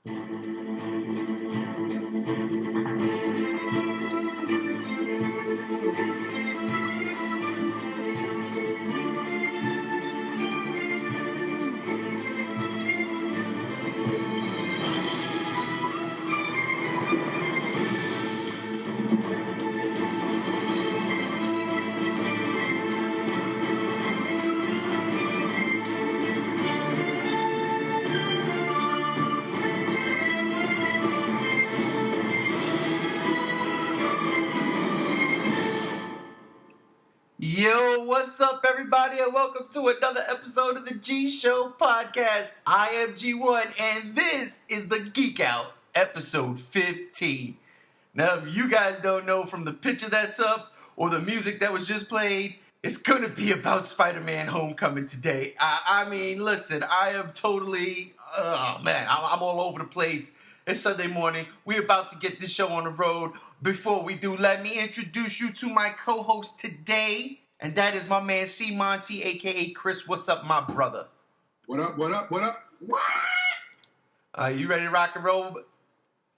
Yo, what's up, everybody, and welcome to another episode of the G Show podcast. I am G1, and this is the Geek Out, episode 15. Now, if you guys don't know from the picture that's up or the music that was just played, it's gonna be about Spiderman Homecoming today. I mean, listen, I am totally, I'm all over the place. It's Sunday morning. We're about to get this show on the road. Before we do, let me introduce you to my co-host today, and that is my man C. Monty, a.k.a. Chris. What's up, my brother? What up, what up, what up? What? You ready to rock and roll?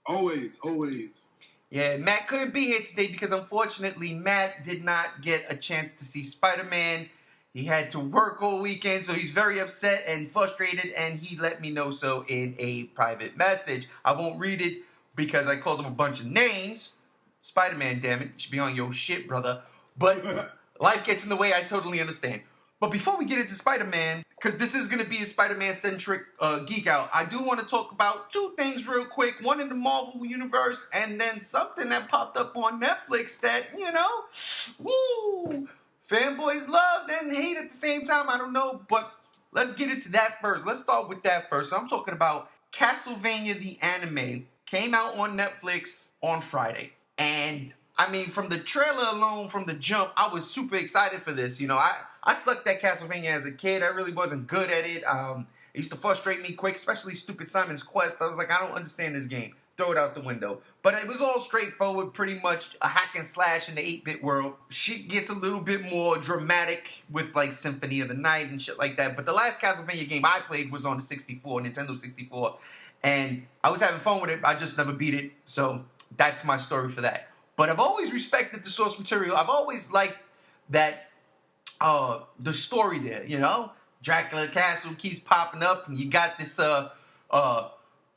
Always, always. Yeah, Matt couldn't be here today because, unfortunately, Matt did not get a chance to see Spider-Man. He had to work all weekend, so he's very upset and frustrated, and he let me know so in a private message. I won't read it because I called him a bunch of names. Spider-Man, damn it. You should be on your shit, brother. But life gets in the way. I totally understand. But before we get into Spider-Man, because this is going to be a Spider-Man-centric geek out, I do want to talk about two things real quick. One in the Marvel Universe, and then something that popped up on Netflix that, woo, fanboys loved and hate at the same time. I don't know, but let's get into that first. Let's start with that first. I'm talking about Castlevania the anime. Came out on Netflix on Friday. And, I mean, from the trailer alone, from the jump, I was super excited for this. You know, I sucked at Castlevania as a kid. I really wasn't good at it. It used to frustrate me quick, especially stupid Simon's Quest. I was like, I don't understand this game. Throw it out the window. But it was all straightforward, pretty much a hack and slash in the 8-bit world. Shit gets a little bit more dramatic with, like, Symphony of the Night and shit like that. But the last Castlevania game I played was on the 64, Nintendo 64. And I was having fun with it. I just never beat it. So that's my story for that. But I've always respected the source material. I've always liked that, the story there, you know? Dracula Castle keeps popping up, and you got this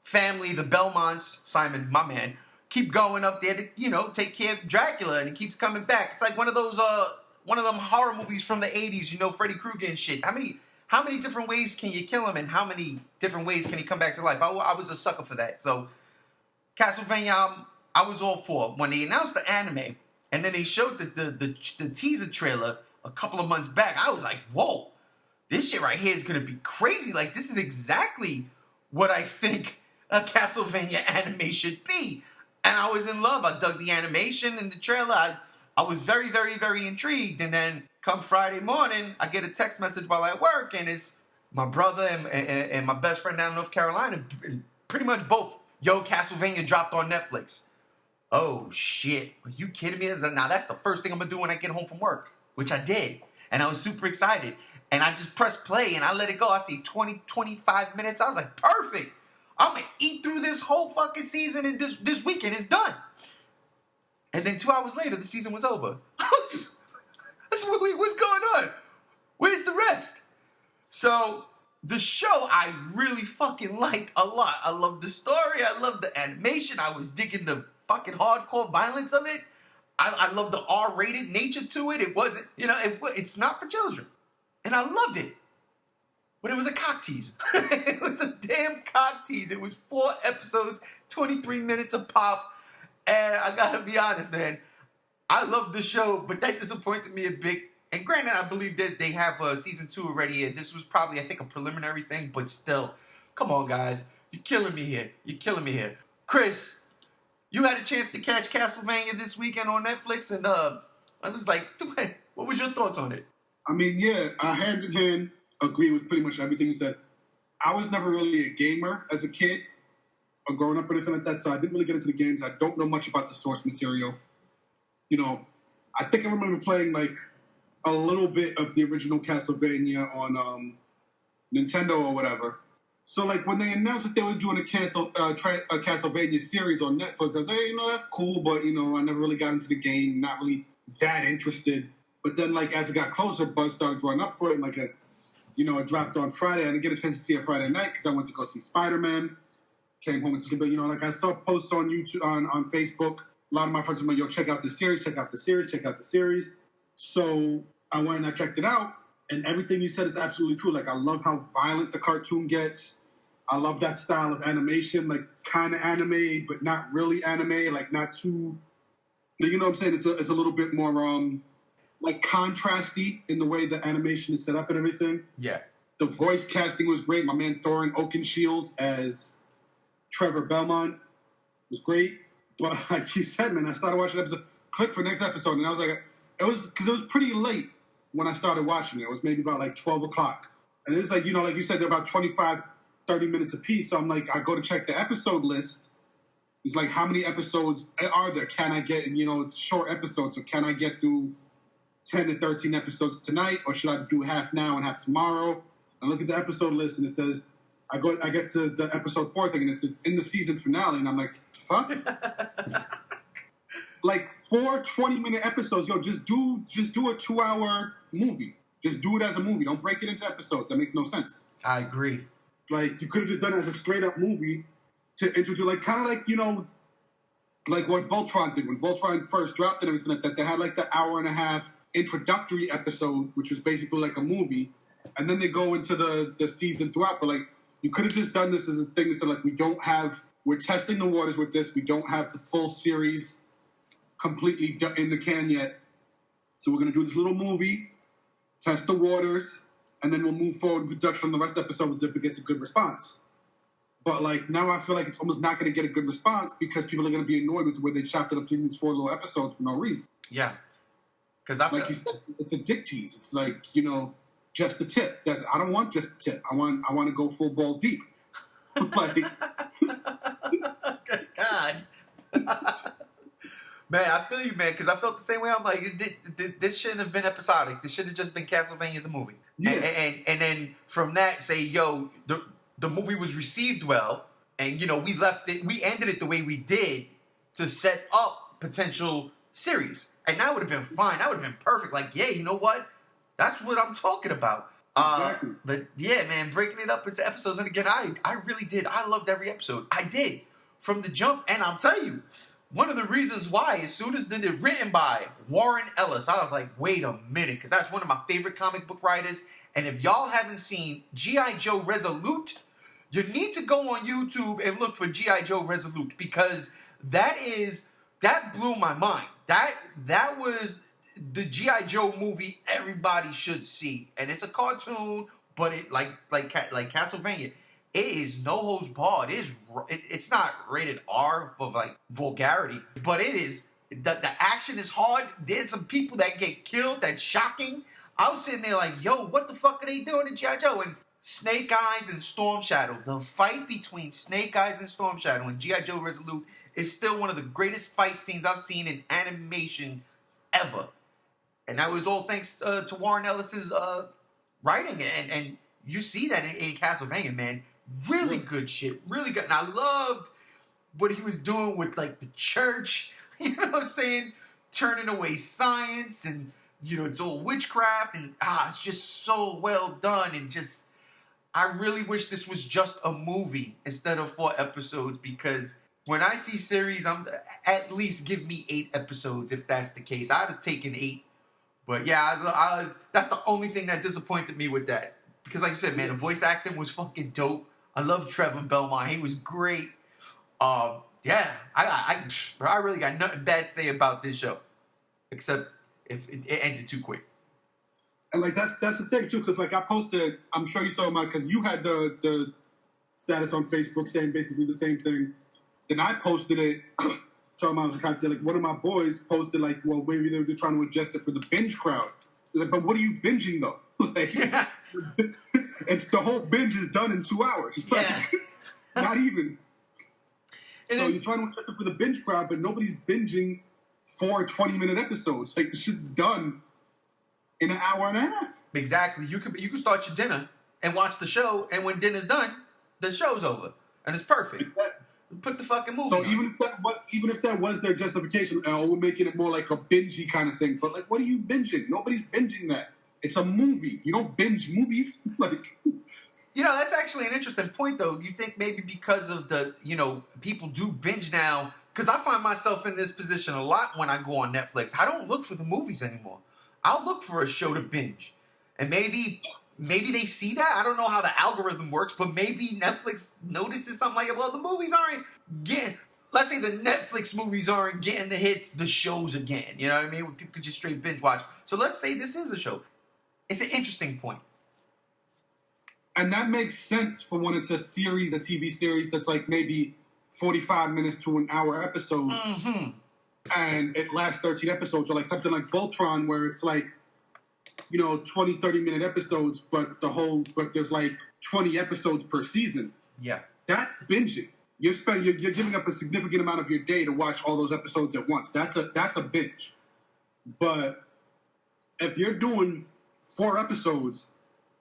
family, the Belmonts, Simon, my man, keep going up there to, take care of Dracula, and he keeps coming back. It's like one of them horror movies from the 80s, Freddy Krueger and shit. How many different ways can you kill him, and how many different ways can he come back to life? I was a sucker for that. So, Castlevania, I was all for. When they announced the anime, and then they showed the teaser trailer a couple of months back, I was like, whoa, this shit right here is going to be crazy. Like, this is exactly what I think a Castlevania anime should be. And I was in love. I dug the animation and the trailer. I was very, very, very intrigued. And then come Friday morning, I get a text message while I work, and it's my brother and my best friend down in North Carolina, pretty much both. Yo, Castlevania dropped on Netflix. Oh, shit. Are you kidding me? Now, that's the first thing I'm going to do when I get home from work, which I did. And I was super excited. And I just pressed play, and I let it go. I see 20, 25 minutes. I was like, perfect. I'm going to eat through this whole fucking season, and this weekend is done. And then 2 hours later, the season was over. What's going on? Where's the rest? So, the show I really fucking liked a lot. I loved the story. I loved the animation. I was digging the fucking hardcore violence of it. I love the R-rated nature to it. It wasn't, it's not for children. And I loved it. But it was a cock tease. It was a damn cock tease. It was 4 episodes, 23 minutes a pop. And I gotta be honest, man. I loved the show, but that disappointed me a bit. And granted, I believe that they have season 2 already. And this was probably, I think, a preliminary thing. But still, come on, guys. You're killing me here. You're killing me here. Chris, you had a chance to catch Castlevania this weekend on Netflix, and I was like, what was your thoughts on it? I mean, yeah, I hand in hand agree with pretty much everything you said. I was never really a gamer as a kid or growing up or anything like that, so I didn't really get into the games. I don't know much about the source material. I think I remember playing, like, a little bit of the original Castlevania on Nintendo or whatever. So, like, when they announced that they were doing a Castlevania series on Netflix, I was like, hey, that's cool, but, I never really got into the game, not really that interested. But then, like, as it got closer, buzz started drawing up for it, and, like, it dropped on Friday. I didn't get a chance to see it Friday night because I went to go see Spider-Man. Came home and sleep, but, like, I saw posts on YouTube, on Facebook. A lot of my friends were like, yo, check out the series, check out the series, check out the series. So I went and I checked it out, and everything you said is absolutely true. Like, I love how violent the cartoon gets. I love that style of animation, like kind of anime, but not really anime, like not too, you know what I'm saying? It's a little bit more like contrasty in the way the animation is set up and everything. Yeah. The voice casting was great. My man Thorin Oakenshield as Trevor Belmont was great. But like you said, man, I started watching episode, click for next episode, and I was like, it was pretty late when I started watching it. It was maybe about like 12 o'clock. And it was like, like you said, they're about 25, 30 minutes a piece. So I'm like, I go to check the episode list. It's like, how many episodes are there? Can I get, and it's short episodes, so can I get through 10 to 13 episodes tonight, or should I do half now and half tomorrow? I look at the episode list, and it says, I get to the episode 4 thing, and it says, in the season finale, and I'm like, fuck? Like, 4 20-minute episodes, just do a 2-hour movie. Just do it as a movie. Don't break it into episodes. That makes no sense. I agree. Like, you could have just done it as a straight-up movie to introduce, like, kind of like, like what Voltron did. When Voltron first dropped and everything like that, they had, like, the hour-and-a-half introductory episode, which was basically like a movie, and then they go into the season throughout. But, like, you could have just done this as a thing that said, like, we're testing the waters with this. We don't have the full series completely in the can yet. So we're going to do this little movie, test the waters, and then we'll move forward with production on the rest of the episodes if it gets a good response. But, like, now I feel like it's almost not going to get a good response because people are going to be annoyed with the way they chopped it up to these 4 little episodes for no reason. Yeah. Because like you said, it's a dick tease. It's like, just the tip. I don't want just the tip. I want to go full balls deep. Like, God. Man, I feel you, man, because I felt the same way. I'm like, this shouldn't have been episodic. This should have just been Castlevania the movie. Yeah. And then from that, say, yo, the movie was received well, and, we ended it the way we did to set up potential series. And that would have been fine. That would have been perfect. Like, yeah, you know what? That's what I'm talking about. Exactly. But, yeah, man, breaking it up into episodes. And again, I really did. I loved every episode. I did. From the jump. And I'll tell you, one of the reasons why, as soon as they did written by Warren Ellis, I was like, wait a minute, because that's one of my favorite comic book writers. And if y'all haven't seen G.I. Joe Resolute, you need to go on YouTube and look for G.I. Joe Resolute, because that blew my mind. That was the G.I. Joe movie everybody should see. And it's a cartoon, but it like Castlevania. It is no holds barred. It's not rated R for like vulgarity, but it is. The action is hard. There's some people that get killed. That's shocking. I was sitting there like, yo, what the fuck are they doing in G.I. Joe? And Snake Eyes and Storm Shadow. The fight between Snake Eyes and Storm Shadow and G.I. Joe Resolute is still one of the greatest fight scenes I've seen in animation ever. And that was all thanks to Warren Ellis's writing. And you see that in Castlevania, man. Really good shit. Really good. And I loved what he was doing with, like, the church. You know what I'm saying? Turning away science and, it's all witchcraft. And, it's just so well done. And just, I really wish this was just a movie instead of 4 episodes. Because when I see series, at least give me 8 episodes if that's the case. I'd have taken 8. But, yeah, that's the only thing that disappointed me with that. Because, like you said, man, the voice acting was fucking dope. I love Trevor Belmont. He was great. Yeah, I really got nothing bad to say about this show, except if it ended too quick. And like that's the thing too, because like I posted, I'm sure you saw because you had the status on Facebook saying basically the same thing. Then I posted it. Talking about like one of my boys posted like, well, maybe they were just trying to adjust it for the binge crowd. Like, but what are you binging though? Like, yeah. It's the whole binge is done in 2 hours. Yeah. Like, not even. So you're trying to adjust it for the binge crowd, but nobody's binging 4 20-minute episodes. Like, the shit's done in an hour and a half. Exactly. You can start your dinner and watch the show, and when dinner's done, the show's over, and it's perfect. Put the fucking movie. So on. even if that was their justification, we're making it more like a bingey kind of thing. But like, what are you binging? Nobody's binging that. It's a movie. You don't binge movies. Like, that's actually an interesting point, though. You think maybe because of the, people do binge now. Because I find myself in this position a lot when I go on Netflix. I don't look for the movies anymore. I'll look for a show to binge. And maybe they see that. I don't know how the algorithm works, but maybe Netflix notices something like, well, the movies aren't getting, let's say the Netflix movies aren't getting the hits, the shows again. You know what I mean? Where people could just straight binge watch. So let's say this is a show. It's an interesting point. And that makes sense for when it's a series, a TV series that's like maybe 45 minutes to an hour episode. Mm-hmm. And it lasts 13 episodes, or like something like Voltron, where it's like, 20, 30-minute episodes, but there's like 20 episodes per season. Yeah. That's binging. You're giving up a significant amount of your day to watch all those episodes at once. That's a binge. But if you're doing 4 episodes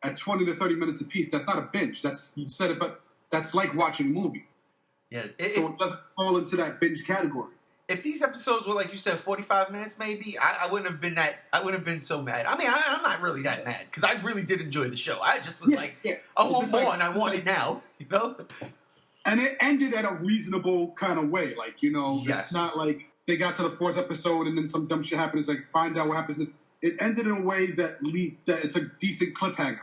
at 20 to 30 minutes apiece, that's not a binge. You said it, but that's like watching a movie. Yeah. So it doesn't fall into that binge category. If these episodes were, like you said, 45 minutes maybe, I wouldn't have been I wouldn't have been so mad. I mean, I'm not really that mad, because I really did enjoy the show. I just was I want more, and I want it now, And it ended at a reasonable kind of way. Like, Yes. It's not like they got to the 4th episode and then some dumb shit happened. It's like, find out what happens. It ended in a way that it's a decent cliffhanger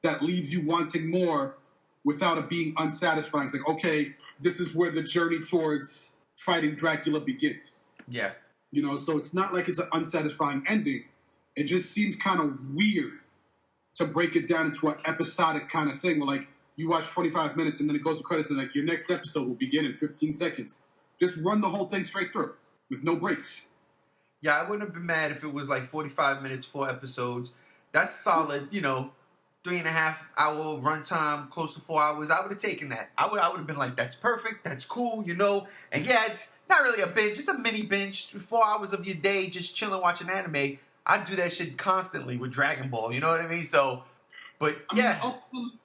that leaves you wanting more without it being unsatisfying. It's like, okay, this is where the journey towards fighting Dracula begins. Yeah. So it's not like it's an unsatisfying ending. It just seems kind of weird to break it down into an episodic kind of thing where, like, you watch 25 minutes and then it goes to credits and, like, your next episode will begin in 15 seconds. Just run the whole thing straight through with no breaks. Yeah, I wouldn't have been mad if it was like 45 minutes, 4 episodes. That's solid, 3.5 hour runtime, close to 4 hours. I would have taken that. I would have been like, that's perfect, that's cool, And yeah, it's not really a binge, it's a mini binge. 4 hours of your day just chilling watching anime. I do that shit constantly with Dragon Ball, you know what I mean? So, but yeah. Ultimately,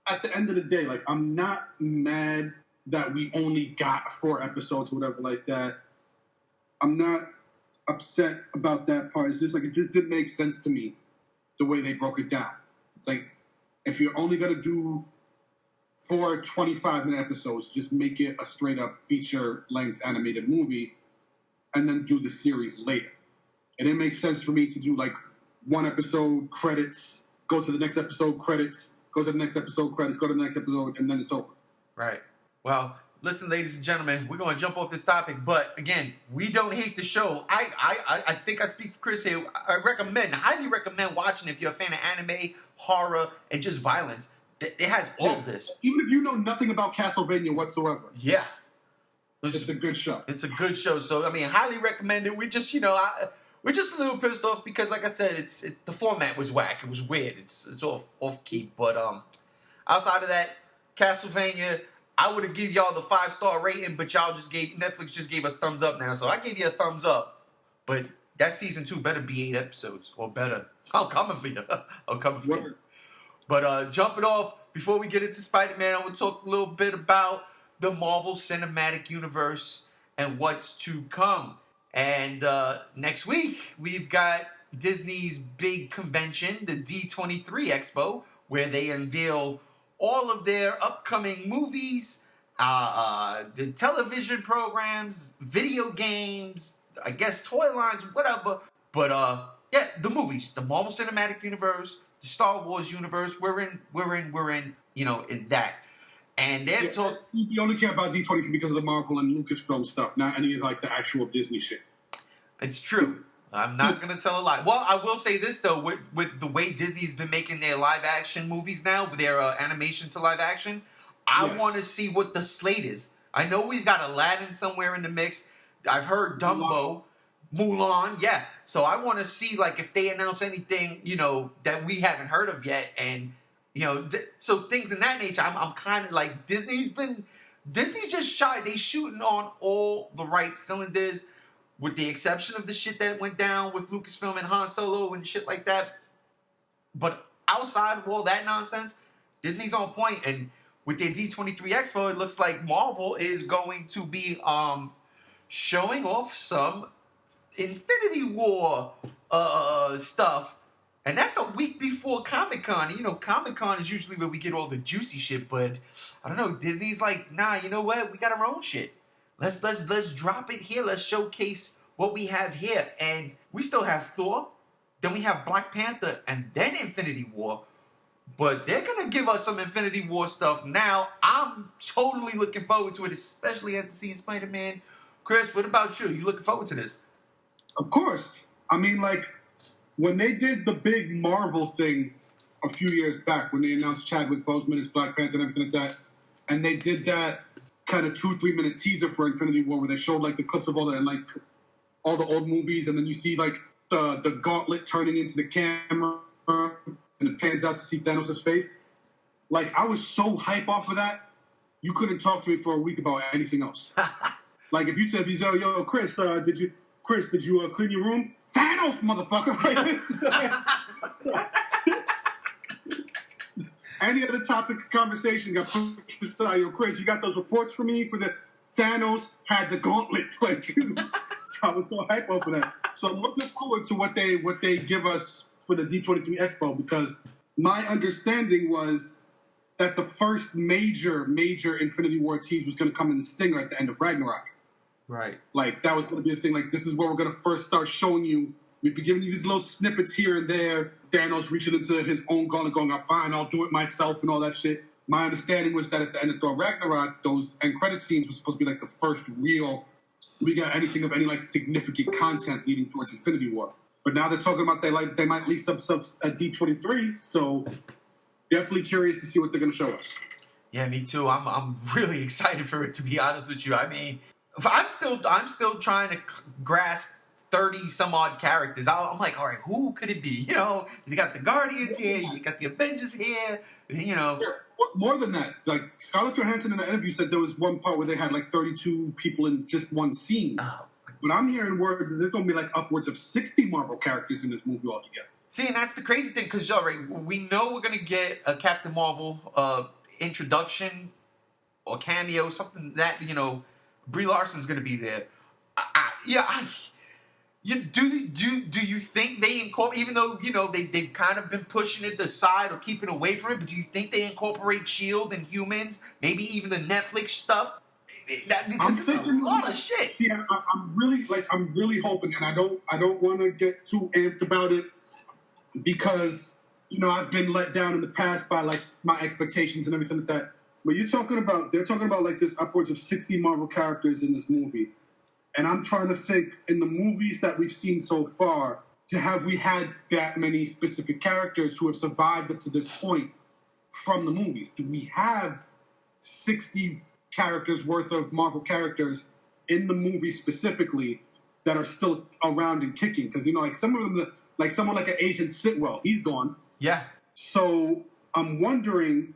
at the end of the day, like, I'm not mad that we only got 4 episodes or whatever like that. I'm not upset about that part. It's just like, it just didn't make sense to me the way they broke it down. It's like, if you're only going to do 4 25-minute episodes, just make it a straight-up feature-length animated movie and then do the series later. And it makes sense for me to do, like, 1 episode, credits, go to the next episode, credits, go to the next episode, credits, go to the next episode, and then it's over. Right. Well, listen, ladies and gentlemen, we're going to jump off this topic, but again, we don't hate the show. I think I speak for Chris here. I highly recommend watching if you're a fan of anime, horror, and just violence. It has all of this. Even if you know nothing about Castlevania whatsoever. Yeah. It's a good show. It's a good show. So, I mean, highly recommend it. We just, we're just a little pissed off because, like I said, the format was whack. It was weird. It's off key. But outside of that, Castlevania, I would have given y'all the 5-star rating, but Netflix just gave us thumbs up now. So I gave you a thumbs up. But that season 2 better be 8 episodes or better. I'm coming for you. I'm coming for you. But jumping off, before we get into Spider-Man, I want to talk a little bit about the Marvel Cinematic Universe and what's to come. And next week, we've got Disney's big convention, the D23 Expo, where they unveil all of their upcoming movies, the television programs, video games, I guess toy lines, whatever. But yeah, the movies, the Marvel Cinematic Universe, the Star Wars universe, we're in, in that. And they're talking. You only care about D23 because of the Marvel and Lucasfilm stuff, not any of like the actual Disney shit. It's true. I'm not going to tell a lie. Well, I will say this, though. With the way Disney's been making their live-action movies now, their animation to live-action, I want to see what the slate is. I know we've got Aladdin somewhere in the mix. I've heard Dumbo, Mulan, yeah. So I want to see, like, if they announce anything, that we haven't heard of yet. And, so things in that nature, I'm kind of like, Disney's just shy. They shooting on all the right cylinders, with the exception of the shit that went down with Lucasfilm and Han Solo and shit like that. But outside of all that nonsense, Disney's on point. And with their D23 Expo, it looks like Marvel is going to be showing off some Infinity War stuff. And that's a week before Comic-Con. You know, Comic-Con is usually where we get all the juicy shit, but I don't know, Disney's like, nah, you know what? We got our own shit. Let's drop it here. Let's showcase what we have here. And we still have Thor, then we have Black Panther, and then Infinity War. But they're gonna give us some Infinity War stuff now. I'm totally looking forward to it, especially after seeing Spider-Man. Chris, what about you? You looking forward to this? Of course. I mean, like, when they did the big Marvel thing a few years back, when they announced Chadwick Boseman as Black Panther and everything like that, and they did that kind of 2-3 minute teaser for Infinity War where they showed like the clips of all the old movies, and then you see like the gauntlet turning into the camera and it pans out to see Thanos' face. Like, I was so hype off of that, you couldn't talk to me for a week about anything else. Like, if you said, yo, Chris, did you clean your room? Thanos, motherfucker! Any other topic of conversation got pushed aside. Yo, Chris, you got those reports for me for the Thanos had the gauntlet. Like, so I was so hyped over that. So I'm looking forward to what they give us for the D23 Expo, because my understanding was that the first major Infinity War tease was going to come in the Stinger at the end of Ragnarok. Right. Like, that was going to be a thing. Like, this is where we're going to first start showing you. We've been giving you these little snippets here and there. Thanos reaching into his own gauntlet, going, "I'm fine, I'll do it myself," and all that shit. My understanding was that at the end of Thor Ragnarok, those end credit scenes were supposed to be like the first real we got anything of any like significant content leading towards Infinity War. But now they're talking about they might lease up stuff at D23, so definitely curious to see what they're going to show us. Yeah, me too. I'm really excited for it, to be honest with you. I mean, I'm still trying to grasp 30 some odd characters. I'm like, all right, who could it be? You know, you got the Guardians here, you got the Avengers here, you know. Yeah, more than that, like Scarlett Johansson in an interview said there was one part where they had like 32 people in just one scene. Oh. But I'm hearing word that there's going to be like upwards of 60 Marvel characters in this movie altogether. See, and that's the crazy thing, because all right, we know we're going to get a Captain Marvel introduction or cameo, something that, you know, Brie Larson's going to be there. Do you think they incorporate, even though, you know, they've kind of been pushing it aside or keeping away from it, but do you think they incorporate S.H.I.E.L.D. and Humans, maybe even the Netflix stuff? Because it's a lot of shit. See, I'm really hoping, and I don't want to get too amped about it, because, you know, I've been let down in the past by like my expectations and everything like that. But they're talking about like this upwards of 60 Marvel characters in this movie. And I'm trying to think, in the movies that we've seen so far, have we had that many specific characters who have survived up to this point from the movies? Do we have 60 characters worth of Marvel characters in the movie specifically that are still around and kicking? Because, you know, like some of them, like someone like an Agent Sitwell, he's gone. Yeah. So I'm wondering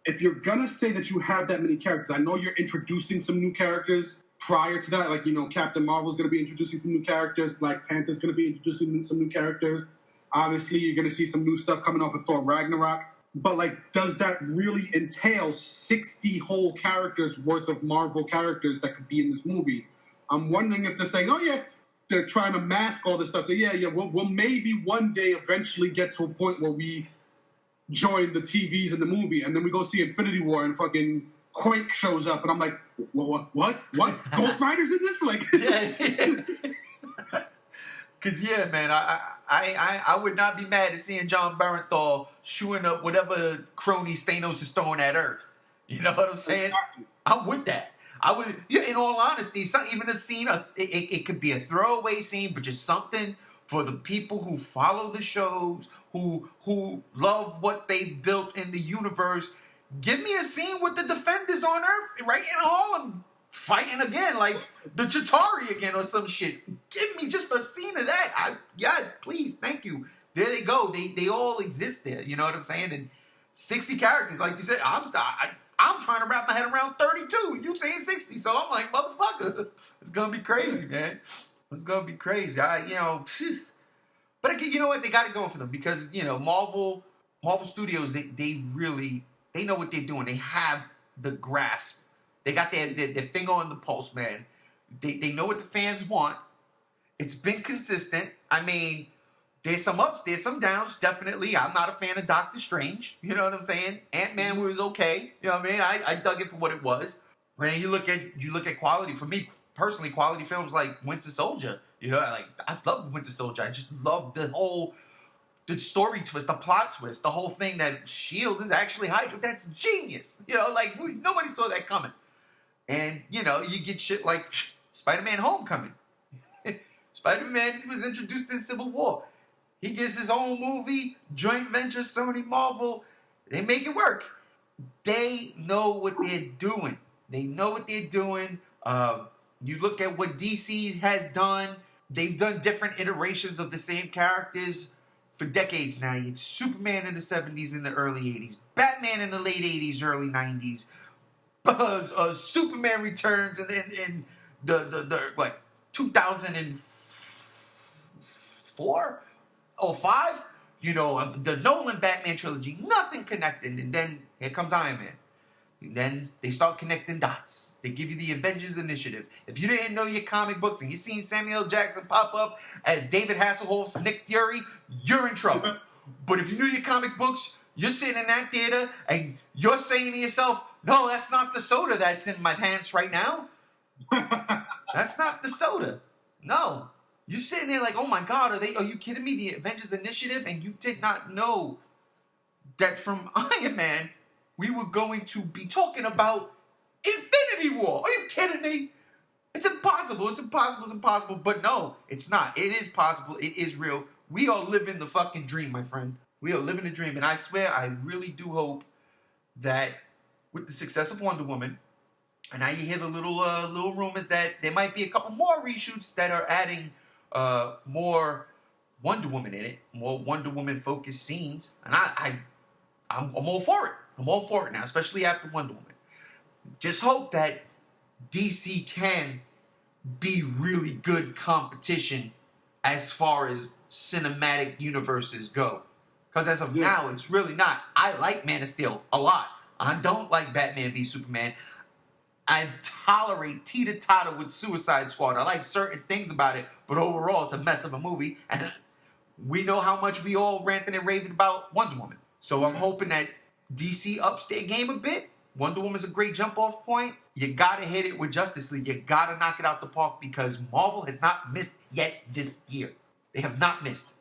if you're going to say that you have that many characters. I know you're introducing some new characters prior to that. Like, you know, Captain Marvel's going to be introducing some new characters. Black Panther's going to be introducing some new characters. Obviously, you're going to see some new stuff coming off of Thor Ragnarok. But, like, does that really entail 60 whole characters worth of Marvel characters that could be in this movie? I'm wondering if they're saying, oh, yeah, they're trying to mask all this stuff. So, we'll maybe one day eventually get to a point where we join the TVs in the movie, and then we go see Infinity War and fucking Quake shows up, and I'm like, what? Ghost Rider's in this? Like, yeah. Cause yeah, man, I would not be mad at seeing John Bernthal shooing up whatever crony Thanos is throwing at Earth. You know what I'm saying? Exactly. I'm with that. I would, yeah. In all honesty, even a scene, it could be a throwaway scene, but just something for the people who follow the shows, who love what they've built in the universe. Give me a scene with the Defenders on Earth, right in Harlem, fighting again, like the Chitauri again or some shit. Give me just a scene of that. Yes, please, thank you. There they go. They all exist there. You know what I'm saying? And 60 characters, like you said, I'm trying to wrap my head around 32. You saying 60, so I'm like, motherfucker, it's gonna be crazy, man. It's gonna be crazy. But again, you know what? They got it going for them, because, you know, Marvel Studios, they know what they're doing. They have the grasp. They got their finger on the pulse, man. They know what the fans want. It's been consistent. I mean, there's some ups, there's some downs, definitely. I'm not a fan of Doctor Strange. You know what I'm saying? Ant-Man was okay. You know what I mean? I dug it for what it was. When you look at quality, for me personally, quality films like Winter Soldier. You know, I love Winter Soldier. I just love the story twist, the plot twist, the whole thing that S.H.I.E.L.D. is actually Hydra. That's genius. You know, like, nobody saw that coming. And, you know, you get shit like Spider-Man Homecoming. Spider-Man was introduced in Civil War. He gets his own movie, joint venture, Sony, Marvel. They make it work. They know what they're doing. They know what they're doing. You look at what DC has done. They've done different iterations of the same characters for decades now. You had Superman in the 70s and the early 80s. Batman in the late 80s, early 90s. Superman Returns in the 2004 or 5. You know, the Nolan Batman trilogy. Nothing connected. And then here comes Iron Man. And then they start connecting dots. They give you the Avengers Initiative. If you didn't know your comic books and you seen Samuel Jackson pop up as David Hasselhoff's Nick Fury, you're in trouble. But if you knew your comic books, you're sitting in that theater and you're saying to yourself, no, that's not the soda that's in my pants right now. That's not the soda. No. You're sitting there like, oh my God, are you kidding me? The Avengers Initiative? And you did not know that from Iron Man, we were going to be talking about Infinity War. Are you kidding me? It's impossible. It's impossible. It's impossible. But no, it's not. It is possible. It is real. We are living the fucking dream, my friend. We are living the dream. And I swear, I really do hope that with the success of Wonder Woman, and now you hear the little rumors that there might be a couple more reshoots that are adding more Wonder Woman in it, more Wonder Woman focused scenes. And I'm all for it. I'm all for it now, especially after Wonder Woman. Just hope that DC can be really good competition as far as cinematic universes go. Because as of now, it's really not. I like Man of Steel a lot. I don't like Batman v Superman. I tolerate teeter-totter with Suicide Squad. I like certain things about it, but overall, it's a mess of a movie. And we know how much we all ranting and raving about Wonder Woman. So I'm hoping that DC ups their game a bit. Wonder Woman's a great jump-off point. You gotta hit it with Justice League. You gotta knock it out the park because Marvel has not missed yet this year. They have not missed.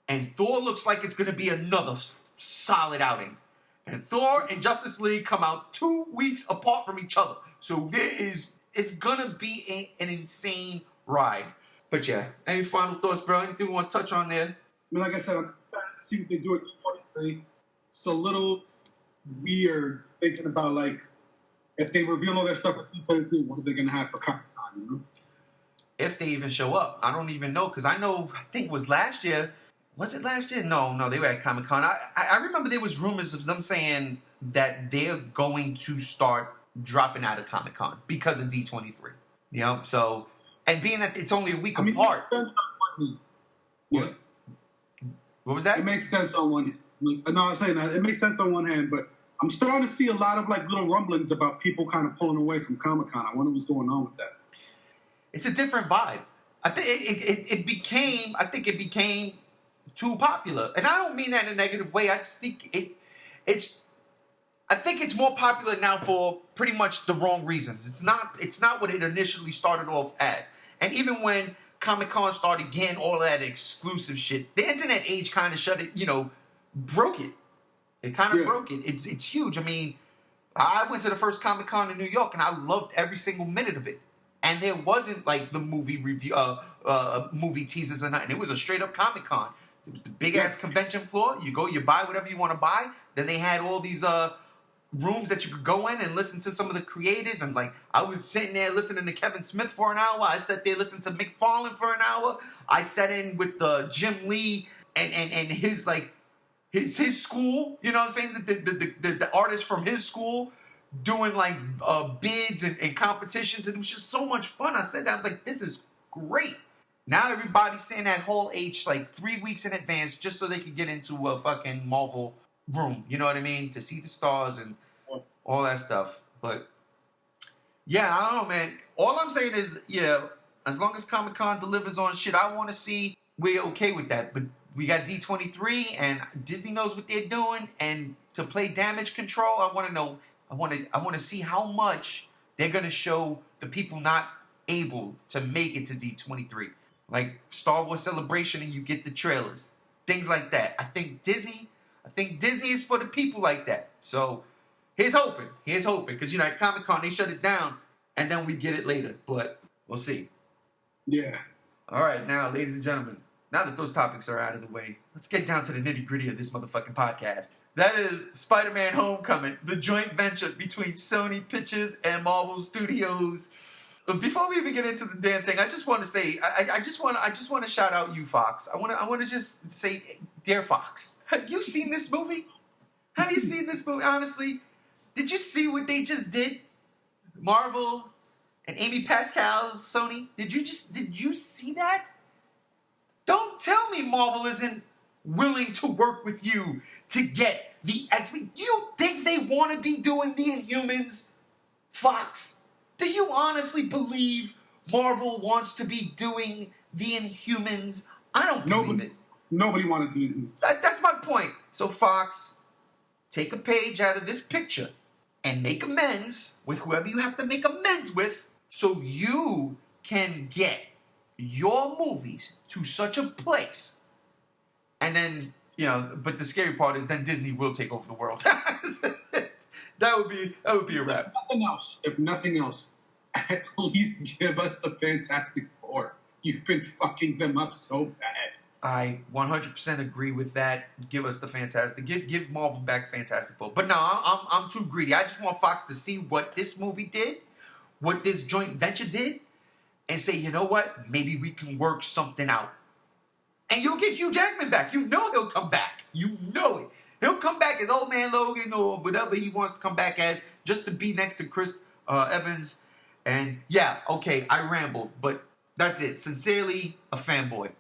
And Thor looks like it's gonna be another solid outing. And Thor and Justice League come out 2 weeks apart from each other. So it's gonna be an insane ride. But yeah, any final thoughts, bro? Anything you want to touch on there? I mean, like I said, I'm trying to see what they do at 2023. It's a little weird thinking about, like, if they reveal all their stuff at 2022, what are they going to have for Comic-Con, you know? If they even show up. I don't even know, because I think it was last year. Was it last year? No, they were at Comic-Con. I remember there was rumors of them saying that they're going to start dropping out of Comic-Con because of D23. You know, so, and being that it's only a week apart. What was that? It makes sense on one hand. No, I'm saying that it makes sense on one hand, but I'm starting to see a lot of like little rumblings about people kind of pulling away from Comic-Con. I wonder what's going on with that. It's a different vibe. I think it became too popular, and I don't mean that in a negative way. I just think I think it's more popular now for pretty much the wrong reasons. It's not what it initially started off as. And even when Comic-Con started getting all that exclusive shit, the internet age kind of shut it, broke it. It kind of broke it. It's huge. I mean, I went to the first Comic-Con in New York, and I loved every single minute of it. And there wasn't like the movie review, movie teasers or nothing. It was a straight up Comic-Con. It was the big ass convention floor. You go, you buy whatever you want to buy. Then they had all these rooms that you could go in and listen to some of the creators. And like, I was sitting there listening to Kevin Smith for an hour. I sat there listening to McFarlane for an hour. I sat in with Jim Lee and his like his school. You know what I'm saying? The artists from his school doing like bids and competitions, and it was just so much fun. I said that, I was like, this is great. Now everybody's saying that whole H like 3 weeks in advance just so they could get into a fucking Marvel room. You know what I mean? To see the stars and all that stuff. But yeah, I don't know, man. All I'm saying is, as long as Comic-Con delivers on shit I want to see, we're okay with that. But we got D23, and Disney knows what they're doing. And to play damage control, I want to know. I want to see how much they're gonna show the people not able to make it to D23, like Star Wars Celebration, and you get the trailers, things like that. I think Disney is for the people like that. So here's hoping, because at Comic-Con they shut it down, and then we get it later. But we'll see. Yeah. All right, now, ladies and gentlemen, now that those topics are out of the way, let's get down to the nitty-gritty of this motherfucking podcast. That is Spider-Man Homecoming, the joint venture between Sony Pictures and Marvel Studios. Before we even get into the damn thing, I just want to say, I just want to shout out you, Fox. I want to just say, dear Fox, have you seen this movie? Have you seen this movie? Honestly, did you see what they just did? Marvel and Amy Pascal, Sony. Did you see that? Don't tell me Marvel isn't willing to work with you to get the X-Men. You think they want to be doing the Inhumans, Fox? Do you honestly believe Marvel wants to be doing the Inhumans? I don't believe it. Nobody wanted to do Inhumans. That's my point. So Fox, take a page out of this picture and make amends with whoever you have to make amends with, so you can get your movies to such a place. And then, but the scary part is then Disney will take over the world. That would be a wrap. If nothing else, at least give us the Fantastic Four. You've been fucking them up so bad. I 100% agree with that. Give us the Fantastic. Give Marvel back Fantastic Four. But no, I'm too greedy. I just want Fox to see what this movie did, what this joint venture did, and say, you know what? Maybe we can work something out. And you'll get Hugh Jackman back. You know he'll come back. You know it. He'll come back as Old Man Logan or whatever he wants to come back as, just to be next to Chris Evans. And yeah, okay, I rambled, but that's it. Sincerely, a fanboy.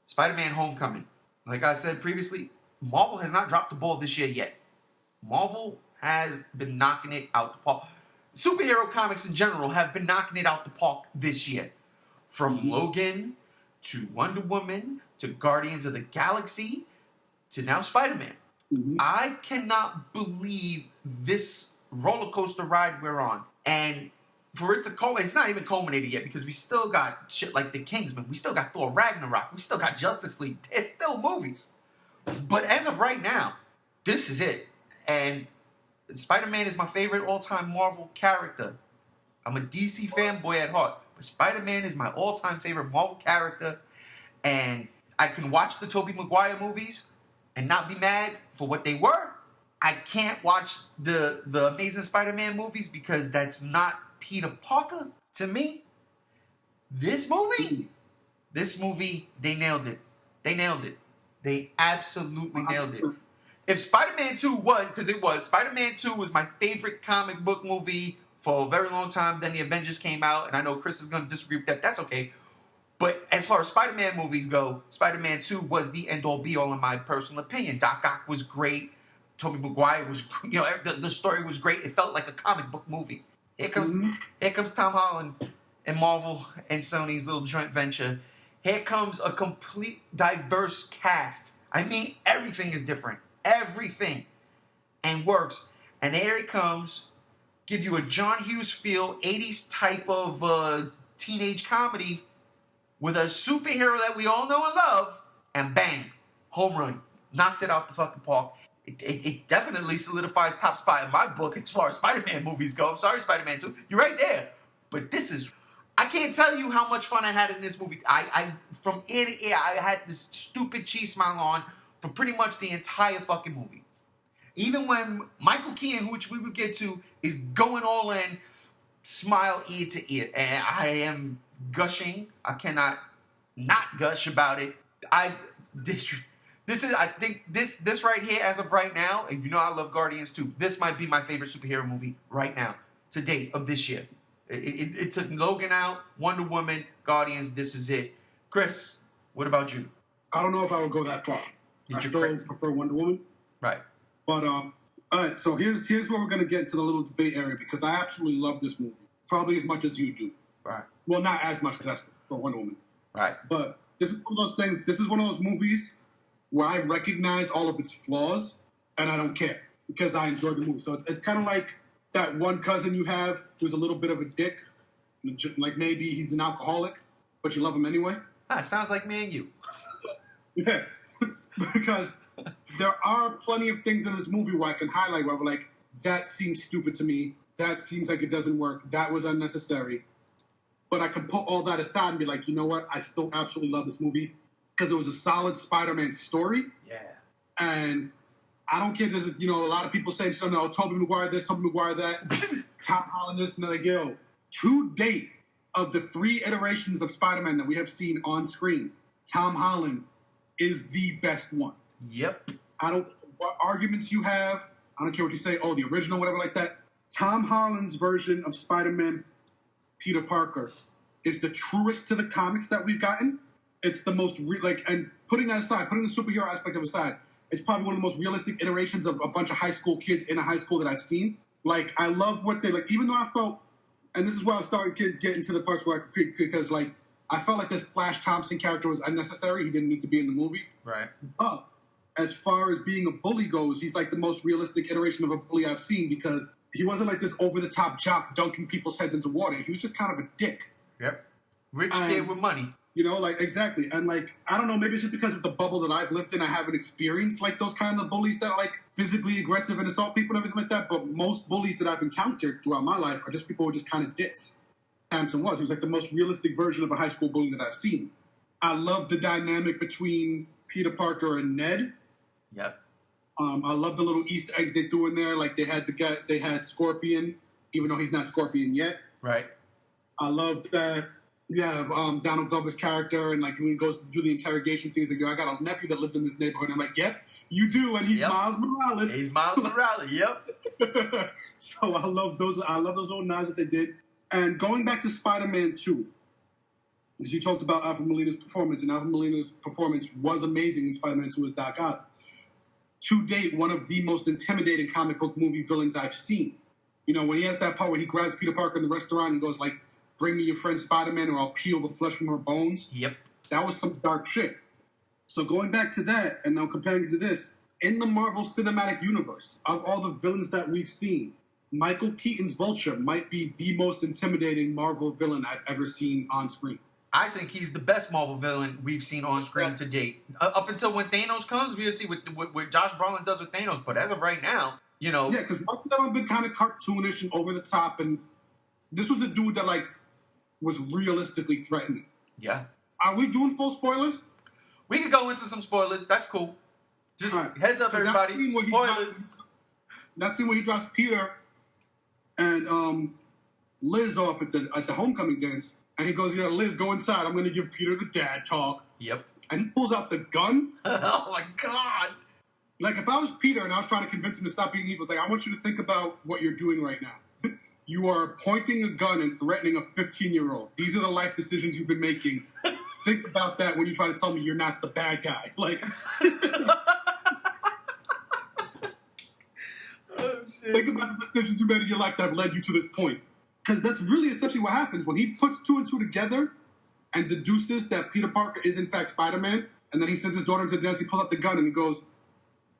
Spider-Man Homecoming. Like I said previously, Marvel has not dropped the ball this year yet. Marvel has been knocking it out the park. Superhero comics in general have been knocking it out the park this year. From Logan to Wonder Woman to Guardians of the Galaxy to now Spider-Man. I cannot believe this roller coaster ride we're on. And for it to culminate, it's not even culminated yet, because we still got shit like The Kingsman. We still got Thor Ragnarok. We still got Justice League. It's still movies. But as of right now, this is it. And Spider-Man is my favorite all-time Marvel character. I'm a DC fanboy at heart, but Spider-Man is my all-time favorite Marvel character. And I can watch the Tobey Maguire movies and not be mad for what they were. I can't watch the Amazing Spider-Man movies because that's not Peter Parker to me. This movie, they nailed it. They absolutely nailed it. If Spider-Man 2 Spider-Man 2 was my favorite comic book movie for a very long time. Then the Avengers came out, and I know Chris is going to disagree with that. That's okay. But as far as Spider-Man movies go, Spider-Man 2 was the end-all be-all in my personal opinion. Doc Ock was great. Tobey Maguire was, the story was great. It felt like a comic book movie. Here comes Tom Holland and Marvel and Sony's little joint venture. Here comes a complete diverse cast. I mean, everything is different. Everything. And works. And here it comes. Give you a John Hughes feel, 80s type of teenage comedy with a superhero that we all know and love. And bang. Home run. Knocks it out the fucking park. It definitely solidifies top spot in my book as far as Spider-Man movies go. I'm sorry, Spider-Man 2. You're right there. But this is... I can't tell you how much fun I had in this movie. From ear to ear, I had this stupid cheese smile on for pretty much the entire fucking movie. Even when Michael Keaton, which we would get to, is going all in, smile ear to ear. And I am gushing. I cannot not gush about it. I think this right here, as of right now, and you know I love Guardians too. This might be my favorite superhero movie right now, to date, of this year. It took Logan out, Wonder Woman, Guardians. This is it. Chris, what about you? I don't know if I would go that far. I still prefer Wonder Woman. Right. But All right, so here's where we're gonna get into the little debate area because I absolutely love this movie, probably as much as you do. Right. Well, not as much because that's for Wonder Woman. Right. But this is one of those things. This is one of those movies where I recognize all of its flaws and I don't care because I enjoyed the movie. So it's kind of like that one cousin you have who's a little bit of a dick, like maybe he's an alcoholic, but you love him anyway. It sounds like me and you. Yeah, because there are plenty of things in this movie where I can highlight where we're like, that seems stupid to me. That seems like it doesn't work. That was unnecessary. But I can put all that aside and be like, you know what? I still absolutely love this movie because it was a solid Spider-Man story. Yeah. And I don't care. There's, a lot of people say, no, Tobey Maguire this, Tobey Maguire that, Tom Holland this, and they're like, yo, to date of the 3 iterations of Spider-Man that we have seen on screen, Tom Holland is the best one. Yep. I don't care what arguments you have. I don't care what you say, the original, whatever like that. Tom Holland's version of Spider-Man, Peter Parker, is the truest to the comics that we've gotten. It's the most, and putting that aside, putting the superhero aspect of aside, it's probably one of the most realistic iterations of a bunch of high school kids in a high school that I've seen. Like, I love what they, even though I felt, and this is where I started getting to the parts where I could, because, I felt like this Flash Thompson character was unnecessary. He didn't need to be in the movie. Right. But as far as being a bully goes, he's like the most realistic iteration of a bully I've seen because he wasn't like this over-the-top jock dunking people's heads into water. He was just kind of a dick. Yep. Rich kid with money. Exactly. And, I don't know, maybe it's just because of the bubble that I've lived in, I haven't experienced, those kind of bullies that are, physically aggressive and assault people and everything like that. But most bullies that I've encountered throughout my life are just people who are just kind of dicks. Thompson was. He was, the most realistic version of a high school bully that I've seen. I love the dynamic between Peter Parker and Ned. Yep. I love the little Easter eggs they threw in there. They had Scorpion, even though he's not Scorpion yet. Right. I love that you have Donald Glover's character, and when he goes to do the interrogation scene, he's like, yo, I got a nephew that lives in this neighborhood. And I'm like, yep, you do, and he's Miles Morales. He's Miles Morales, yep. So I love those little nods that they did. And going back to Spider-Man 2, because you talked about Alfred Molina's performance, and Alfred Molina's performance was amazing in Spider-Man 2 as Doc Ock. To date, one of the most intimidating comic book movie villains I've seen. When he has that part where he grabs Peter Parker in the restaurant and goes bring me your friend Spider-Man or I'll peel the flesh from her bones. Yep. That was some dark shit. So going back to that and now comparing it to this, in the Marvel Cinematic Universe, of all the villains that we've seen, Michael Keaton's Vulture might be the most intimidating Marvel villain I've ever seen on screen. I think he's the best Marvel villain we've seen on screen to date. Up until when Thanos comes, we'll see what Josh Brolin does with Thanos. But as of right now, Yeah, because most of them have been kind of cartoonish and over the top. And this was a dude that, was realistically threatening. Yeah. Are we doing full spoilers? We can go into some spoilers. That's cool. Just heads up, everybody. Spoilers. That scene where he drops Peter and Liz off at the homecoming dance, and he goes, Liz, go inside. I'm going to give Peter the dad talk. Yep. And he pulls out the gun. Oh, my God. If I was Peter and I was trying to convince him to stop being evil, it's I want you to think about what you're doing right now. You are pointing a gun and threatening a 15-year-old. These are the life decisions you've been making. Think about that when you try to tell me you're not the bad guy. Oh, shit. Think about the decisions you made in your life that have led you to this point. Because that's really essentially what happens. When he puts 2 and 2 together and deduces that Peter Parker is in fact Spider-Man, and then he sends his daughter into the dance, he pulls out the gun and he goes,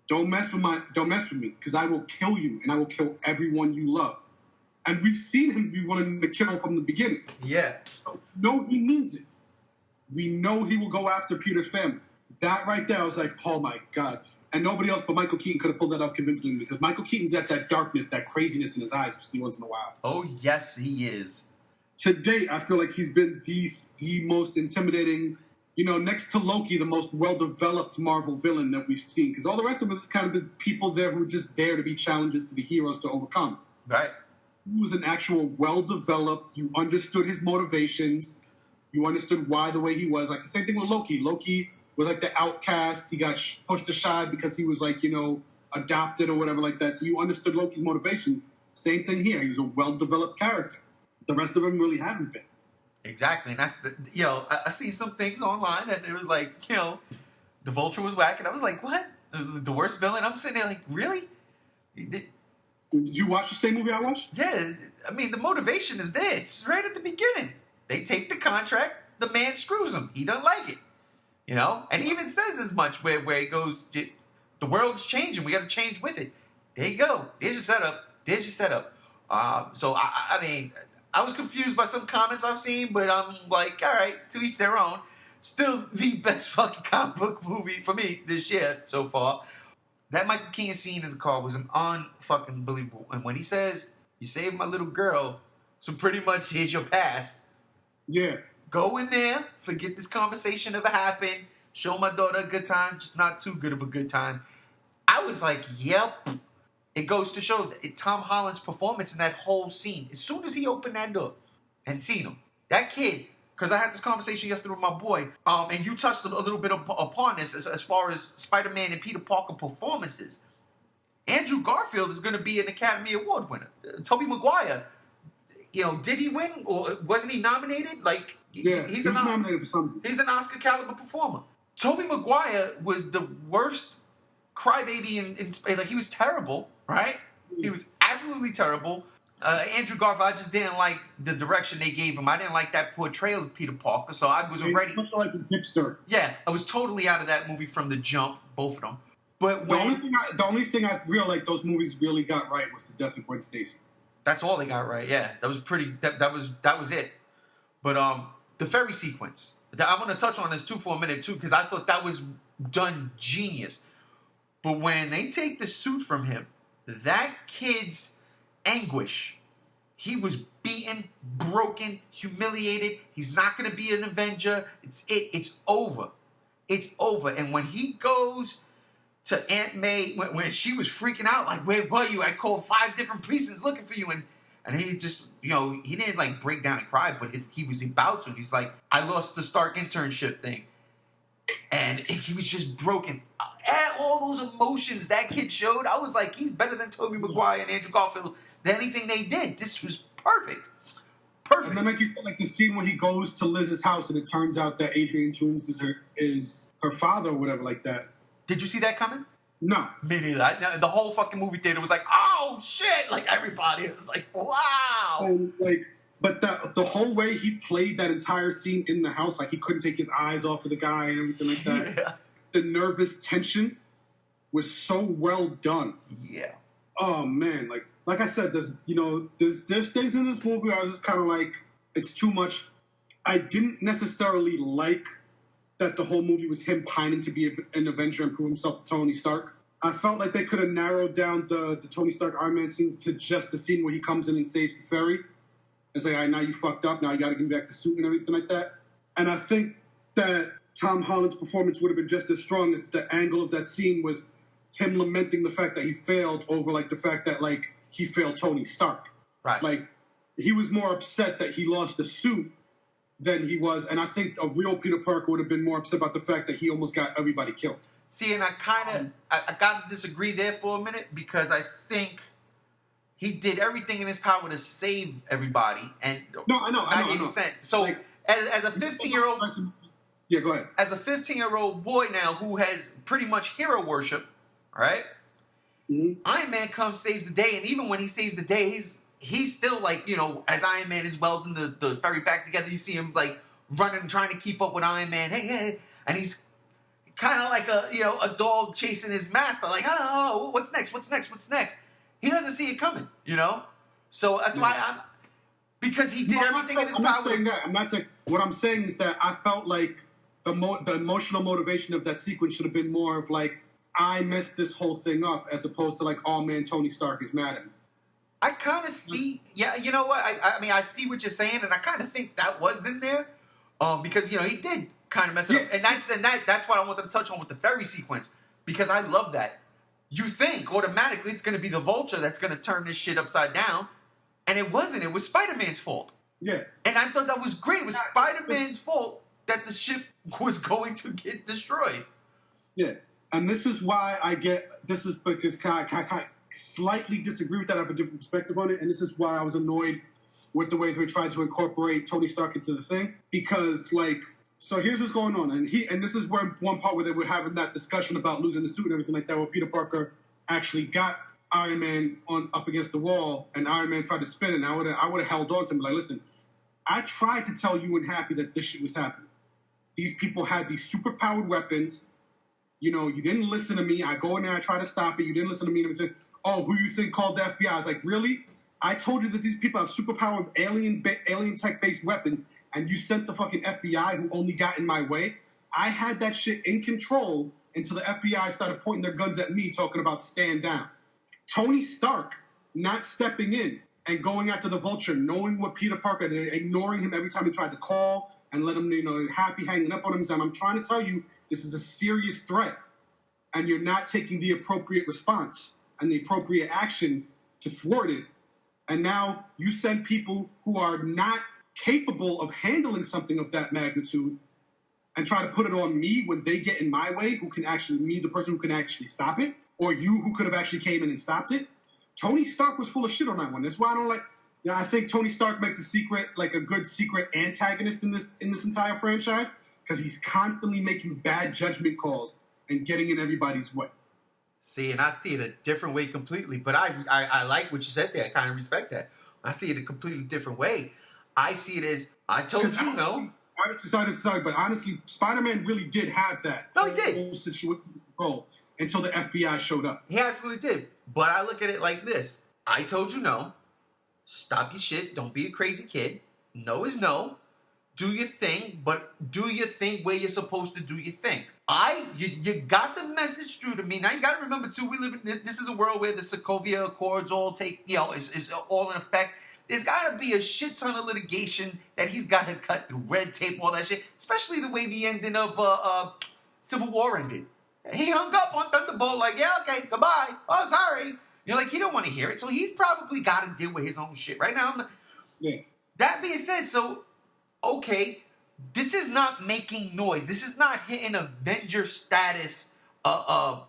don't mess with me, because I will kill you, and I will kill everyone you love. And we've seen him be willing to kill from the beginning. Yeah. So, no, he means it. We know he will go after Peter's family. That right there, I was like, oh my God. And nobody else but Michael Keaton could have pulled that off convincingly, because Michael Keaton's got that darkness, that craziness in his eyes you see once in a while. Oh, yes, he is. To date, I feel like he's been the most intimidating, next to Loki, the most well-developed Marvel villain that we've seen. Because all the rest of them is kind of the people there who are just there to be challenges to the heroes to overcome. Right. He was an actual well-developed, you understood his motivations, you understood why the way he was. The same thing with Loki. Loki was the outcast. He got pushed aside because he was adopted or whatever like that. So you understood Loki's motivations. Same thing here. He was a well-developed character. The rest of them really haven't been. Exactly. And that's I've seen some things online and it was the Vulture was whack and I was like, what? It was the worst villain. I'm sitting there really? He did. Did you watch the same movie I watched? Yeah, I mean, the motivation is there. It's right at the beginning. They take the contract. The man screws him. He doesn't like it. You know? And he even says as much where he goes, the world's changing. We got to change with it. There you go. There's your setup. There's your setup. So, I mean, I was confused by some comments I've seen, but I'm like, all right, to each their own. Still the best fucking comic book movie for me this year so far. That Michael Keaton scene in the car was an unfucking believable. And when he says, "You saved my little girl, so pretty much here's your pass." Yeah. Go in there, forget this conversation ever happened, show my daughter a good time, just not too good of a good time. I was like, yep. It goes to show that Tom Holland's performance in that whole scene. As soon as he opened that door and seen him, that kid, because I had this conversation yesterday with my boy, and you touched a little bit upon this as far as Spider-Man and Peter Parker performances. Andrew Garfield is going to be an Academy Award winner. Tobey Maguire, you know, did he win or wasn't he nominated? Like, yeah, he's nominated for something. He's an Oscar caliber performer. Tobey Maguire was the worst crybaby in like, he was terrible, right? He was absolutely terrible. Andrew Garfield, I just didn't like the direction they gave him. I didn't like that portrayal of Peter Parker, so I was already like a hipster. Yeah, I was totally out of that movie from the jump, both of them. But the only thing I feel like those movies really got right was the death of Gwen Stacy. That's all they got right. Yeah, that was pretty. That was it. But the ferry sequence. I'm gonna touch on this too for a minute too, because I thought that was done genius. But when they take the suit from him, that kid's anguish. He was beaten, broken, humiliated. He's not gonna be an Avenger. It's over. It's over. And when he goes to Aunt May, when she was freaking out, like, where were you? I called 5 different priests looking for you. And he just, you know, he didn't like break down and cry, but he was about to. He's like, I lost the Stark internship thing. And he was just broken. All those emotions that kid showed, I was like, he's better than Tobey Maguire and Andrew Garfield than anything they did. This was perfect. Perfect. And then like you said, like the scene when he goes to Liz's house and it turns out that Adrian Toomes is her father or whatever like that. Did you see that coming? No. Me neither. The whole fucking movie theater was like, oh shit! Like everybody was like, wow. And like, but the whole way he played that entire scene in the house, like he couldn't take his eyes off of the guy and everything like that. Yeah. The nervous tension was so well done. Yeah. Oh man, like I said, there's things in this movie I was just kind of like, it's too much. I didn't necessarily like that the whole movie was him pining to be an Avenger and prove himself to Tony Stark. I felt like they could have narrowed down the Tony Stark Iron Man scenes to just the scene where he comes in and saves the ferry. It's like, all right, now you fucked up. Now you got to give me back the suit and everything like that. And I think that Tom Holland's performance would have been just as strong if the angle of that scene was him lamenting the fact that he failed over, like, the fact that, like, he failed Tony Stark. Right. Like, he was more upset that he lost the suit than he was, and I think a real Peter Parker would have been more upset about the fact that he almost got everybody killed. See, and I got to disagree there for a minute, because I think he did everything in his power to save everybody. And no, I know. So, like, as a 15-year-old... Yeah, go ahead. As a 15-year-old boy now who has pretty much hero worship, right? Mm-hmm. Iron Man comes, saves the day, and even when he saves the day, he's still like, you know, as Iron Man is welding the ferry back together, you see him like running and trying to keep up with Iron Man. Hey, and he's kind of like a dog chasing his master, like, oh, what's next? He doesn't see it coming, you know? So that's why because he did everything in his power. I'm not saying what I'm saying is that I felt like the emotional motivation of that sequence should have been more of like, I messed this whole thing up, as opposed to like, oh man, Tony Stark is mad at me. I kind of see, yeah, you know what? I mean, I see what you're saying, and I kind of think that was in there, because, you know, he did kind of mess it up, and that's what I wanted to touch on with the ferry sequence, because I love that. You think automatically it's going to be the Vulture that's going to turn this shit upside down, and it wasn't. It was Spider-Man's fault. Yeah. And I thought that was great. It was Spider-Man's fault that the ship was going to get destroyed. Yeah, and this is why this is because I slightly disagree with that. I have a different perspective on it, and this is why I was annoyed with the way they tried to incorporate Tony Stark into the thing. Because, like, so here's what's going on, and this is where one part where they were having that discussion about losing the suit and everything like that, where Peter Parker actually got Iron Man up against the wall, and Iron Man tried to spin it, and I would have held on to him, like, listen, I tried to tell you and Happy that this shit was happening. These people had these super-powered weapons. You know, you didn't listen to me. I go in there, I try to stop it. You didn't listen to me. And say, oh, who you think called the FBI? I was like, really? I told you that these people have super-powered alien tech-based weapons, and you sent the fucking FBI who only got in my way? I had that shit in control until the FBI started pointing their guns at me, talking about stand down. Tony Stark not stepping in and going after the Vulture, knowing what Peter Parker, ignoring him every time he tried to call and let him, you know, Happy hanging up on him. I'm trying to tell you, this is a serious threat, and you're not taking the appropriate response and the appropriate action to thwart it. And now you send people who are not capable of handling something of that magnitude and try to put it on me when they get in my way, me, the person who can actually stop it, or you who could have actually came in and stopped it. Tony Stark was full of shit on that one. That's why I don't like. Yeah, I think Tony Stark makes a good secret antagonist in this entire franchise, because he's constantly making bad judgment calls and getting in everybody's way. See, and I see it a different way completely. But I like what you said there. I kind of respect that. I see it a completely different way. I see it as, I told you no. Honestly, but honestly, Spider-Man really did have that. No, he did. Whole situation control until the FBI showed up. He absolutely did. But I look at it like this. I told you no. Stop your shit. Don't be a crazy kid. No is no. Do your thing, but do your thing where you're supposed to do your thing. You got the message through to me. Now you got to remember too, this is a world where the Sokovia Accords all is all in effect. There's got to be a shit ton of litigation that he's got to cut through, red tape, all that shit. Especially the way the ending of Civil War ended. He hung up on Thunderbolt like, yeah, okay, goodbye. Oh, sorry. You're like, he don't want to hear it, so he's probably got to deal with his own shit right now. Yeah. That being said, so okay, this is not making noise. This is not hitting Avenger status. The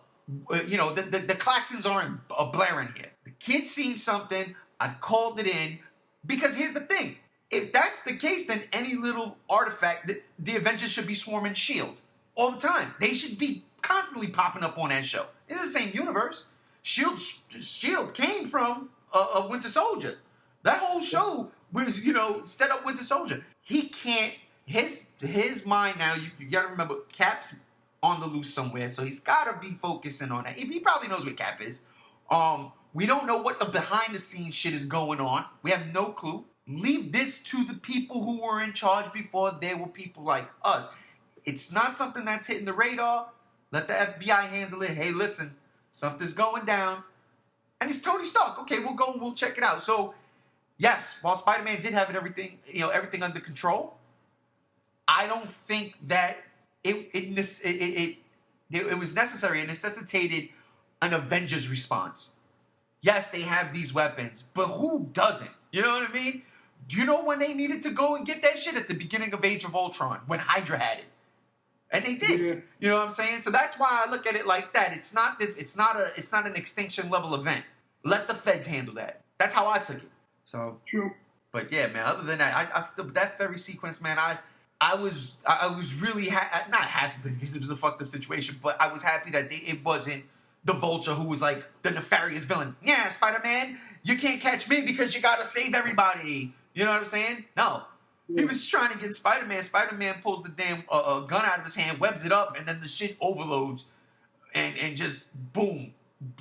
claxons aren't blaring here. The kid's seen something. I called it in because here's the thing. If that's the case, then any little artifact, the Avengers should be swarming S.H.I.E.L.D. all the time. They should be constantly popping up on that show. It's the same universe. S.H.I.E.L.D. came from Winter Soldier. That whole show was, set up Winter Soldier. He can't, his mind now, you got to remember, Cap's on the loose somewhere, so he's got to be focusing on that. He probably knows where Cap is. We don't know what the behind-the-scenes shit is going on. We have no clue. Leave this to the people who were in charge before there were people like us. It's not something that's hitting the radar. Let the FBI handle it. Hey, listen, something's going down. And it's Tony Stark. Okay, we'll go and we'll check it out. So, yes, while Spider-Man did have everything under control, I don't think that it was necessary. It necessitated an Avengers response. Yes, they have these weapons, but who doesn't? You know what I mean? Do you know when they needed to go and get that shit? At the beginning of Age of Ultron, when Hydra had it. And they did. Yeah. You know what I'm saying? So that's why I look at it like that. It's not an extinction level event. Let the feds handle that. That's how I took it. So true. But yeah, man, other than that, I still, that ferry sequence, man, I was really not happy because it was a fucked up situation, but I was happy that it wasn't the Vulture who was like the nefarious villain. Yeah, Spider-Man, you can't catch me because you gotta save everybody. You know what I'm saying? No. Yeah. He was trying to get Spider-Man. Spider-Man pulls the damn gun out of his hand, webs it up, and then the shit overloads and just, boom,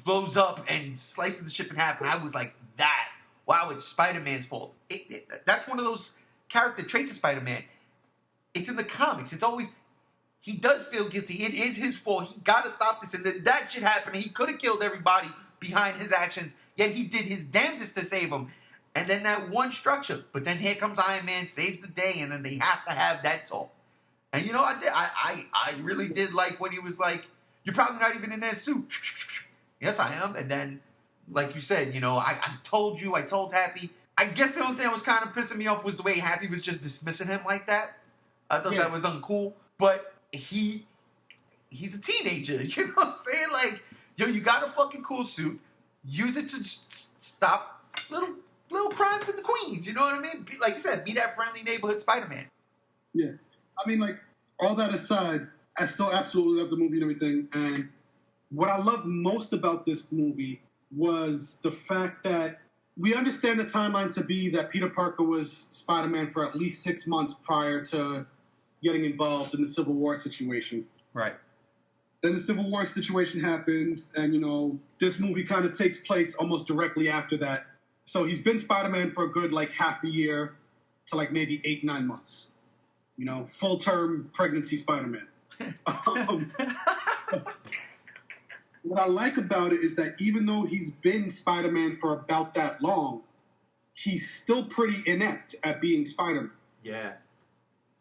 blows up and slices the ship in half. And I was like, wow, it's Spider-Man's fault. That's one of those character traits of Spider-Man. It's in the comics. It's always... He does feel guilty. It is his fault. He got to stop this. And that shit happened. He could have killed everybody behind his actions. Yet he did his damnedest to save them. And then that one structure. But then here comes Iron Man, saves the day. And then they have to have that talk. And I really did like when he was like, you're probably not even in that suit. Yes, I am. And then, like you said, I told Happy. I guess the only thing that was kind of pissing me off was the way Happy was just dismissing him like that. I thought that was uncool. But he's a teenager, you know what I'm saying? Like, you got a fucking cool suit. Use it to stop little crimes in the Queens, you know what I mean? Like you said, be that friendly neighborhood Spider-Man. Yeah. I mean, like, all that aside, I still absolutely love the movie and everything. And what I love most about this movie was the fact that we understand the timeline to be that Peter Parker was Spider-Man for at least 6 months prior to getting involved in the Civil War situation. Right. Then the Civil War situation happens, and, you know, this movie kind of takes place almost directly after that. So he's been Spider-Man for a good, like, half a year to, like, maybe 8-9 months. You know, full-term pregnancy Spider-Man. What I like about it is that even though he's been Spider-Man for about that long, he's still pretty inept at being Spider-Man. Yeah.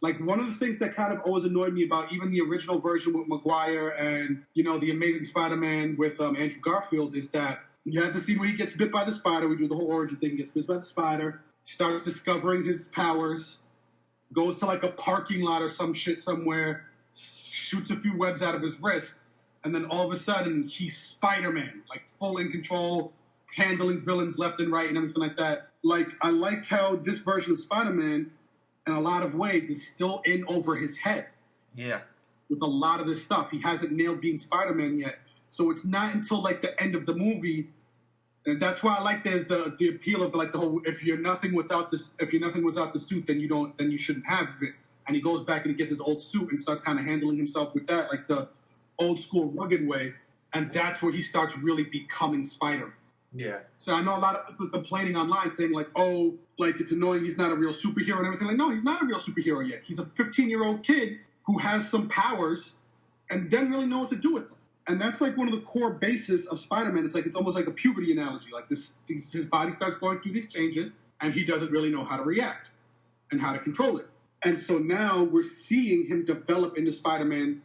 Like, one of the things that kind of always annoyed me about even the original version with Maguire and, you know, the Amazing Spider-Man with Andrew Garfield is that you have to see where he gets bit by the spider. We do the whole origin thing. He gets bit by the spider, starts discovering his powers, goes to, like, a parking lot or some shit somewhere, shoots a few webs out of his wrist, and then all of a sudden, he's Spider-Man, like, full in control, handling villains left and right and everything like that. Like, I like how this version of Spider-Man, in a lot of ways, is still in over his head. Yeah. With a lot of this stuff. He hasn't nailed being Spider-Man yet. So it's not until, like, the end of the movie, and that's why I like the appeal of, like, the whole, if you're nothing without the suit, then you shouldn't have it. And he goes back and he gets his old suit and starts kind of handling himself with that, like the old school rugged way, and that's where he starts really becoming Spider-Man. Yeah. So I know a lot of people complaining online saying, like, oh, like, it's annoying he's not a real superhero and everything. Like, no, he's not a real superhero yet. He's a 15-year-old kid who has some powers and doesn't really know what to do with them. And that's, like, one of the core bases of Spider-Man. It's like, it's almost like a puberty analogy. Like, his body starts going through these changes, and he doesn't really know how to react and how to control it. And so now we're seeing him develop into Spider-Man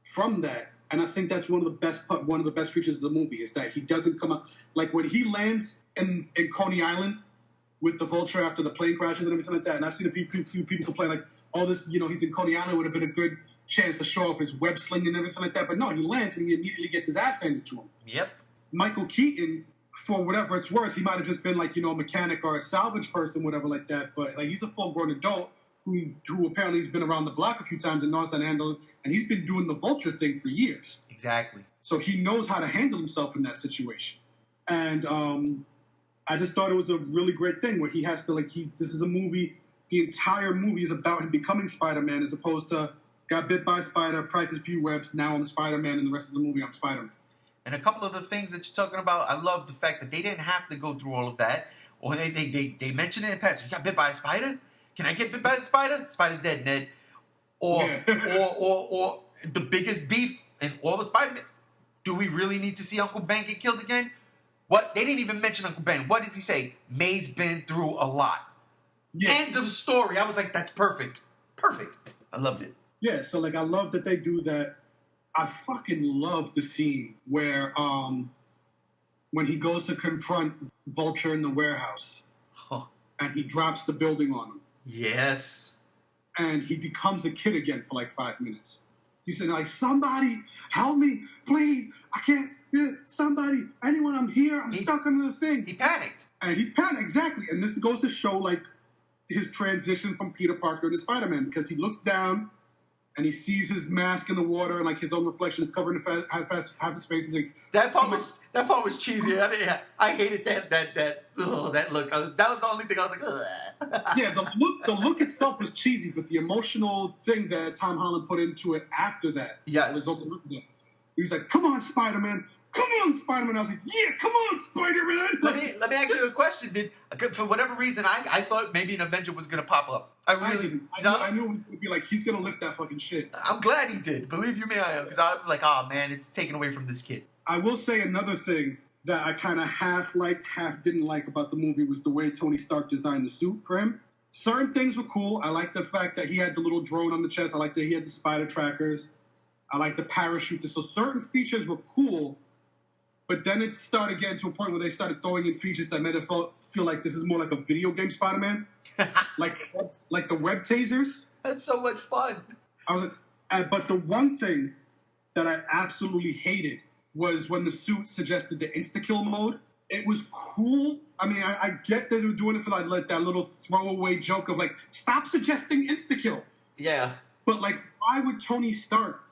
from that, and I think that's one of the best features of the movie is that he doesn't come up, like, when he lands in Coney Island with the Vulture after the plane crashes and everything like that. And I've seen a few people complain, like, oh, this, you know, he's in Coney Island, would have been a good chance to show off his web sling and everything like that. But no, he lands and he immediately gets his ass handed to him. Yep. Michael Keaton, for whatever it's worth, he might have just been, like, you know, a mechanic or a salvage person, whatever like that. But, like, he's a full-grown adult who apparently has been around the block a few times and knows how to handle it, and he's been doing the Vulture thing for years. Exactly. So he knows how to handle himself in that situation. And I just thought it was a really great thing where he has to, like, this is a movie, the entire movie is about him becoming Spider-Man as opposed to got bit by a spider, practiced a few webs, now I'm Spider-Man, and the rest of the movie I'm Spider-Man. And a couple of the things that you're talking about, I love the fact that they didn't have to go through all of that. Or they mentioned it in the past. You got bit by a spider? Can I get bit by the spider? Spider's dead, Ned. Or or the biggest beef in all the Spider-Man. Do we really need to see Uncle Ben get killed again? What? They didn't even mention Uncle Ben. What does he say? May's been through a lot. Yeah. End of the story. I was like, that's perfect. Perfect. I loved it. Yeah, so, like, I love that they do that. I fucking love the scene where when he goes to confront Vulture in the warehouse and he drops the building on him. Yes. And he becomes a kid again for like 5 minutes. He said, like, somebody help me, please. I can't, somebody, anyone, I'm here. I'm stuck under the thing. He panicked. And he's panicked, exactly. And this goes to show, like, his transition from Peter Parker to Spider-Man, because he looks down and he sees his mask in the water and, like, his own reflection is covering half his face. He's like, that part was cheesy. I hated that look. That was the only thing I was like, ugh. Yeah, the look itself was cheesy, but the emotional thing that Tom Holland put into it after that. Yeah. He's like, come on, Spider-Man. Come on, Spider-Man. I was like, yeah, come on, Spider-Man. Let me ask you a question. For whatever reason, I thought maybe an Avenger was going to pop up. I knew it would be like, he's going to lift that fucking shit. I'm glad he did. Believe you me, I am. Because I was like, oh, man, it's taken away from this kid. I will say another thing that I kind of half liked, half didn't like about the movie was the way Tony Stark designed the suit for him. Certain things were cool. I like the fact that he had the little drone on the chest. I like that he had the spider trackers. I like the parachute. So certain features were cool, but then it started getting to a point where they started throwing in features that made it feel like this is more like a video game Spider-Man. like the web tasers. That's so much fun. I was like, but the one thing that I absolutely hated was when the suit suggested the insta-kill mode. It was cool. I mean, I get that they were doing it for like that little throwaway joke of like, stop suggesting insta-kill. Yeah. But like, why would Tony Stark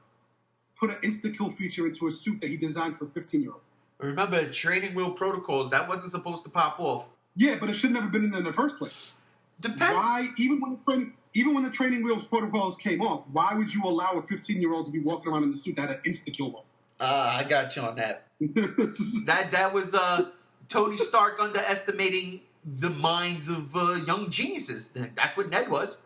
put an insta-kill feature into a suit that he designed for a 15-year-old? Remember, training wheel protocols, that wasn't supposed to pop off. Yeah, but it should never been in there in the first place. Depends. Why, even when the training wheels protocols came off, why would you allow a 15-year-old to be walking around in the suit that had an insta-kill mode? I got you on that. that was Tony Stark underestimating the minds of young geniuses. That's what Ned was.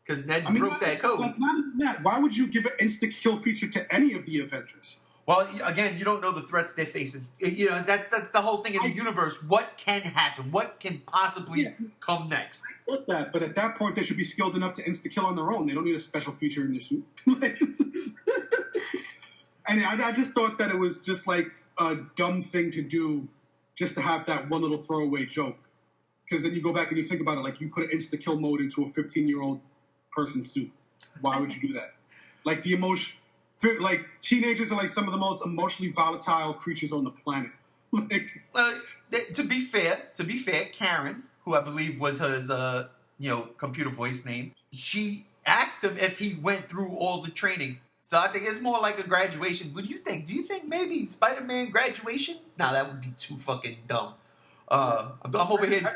Because Ned broke that code. Not even that. Why would you give an insta-kill feature to any of the Avengers? Well, again, you don't know the threats they're facing. You know, that's the whole thing in the universe. What can happen? What can possibly come next? I get that, but at that point, they should be skilled enough to insta-kill on their own. They don't need a special feature in their suit. And I just thought that it was just like a dumb thing to do just to have that one little throwaway joke. Because then you go back and you think about it, like you put an insta-kill mode into a 15-year-old person's suit. Why would you do that? Like the emotion... Like, teenagers are like some of the most emotionally volatile creatures on the planet. Well, to be fair, Karen, who I believe was his, computer voice name, she asked him if he went through all the training. So I think it's more like a graduation. What do you think? Do you think maybe Spider-Man graduation? Nah, that would be too fucking dumb. I'm over here.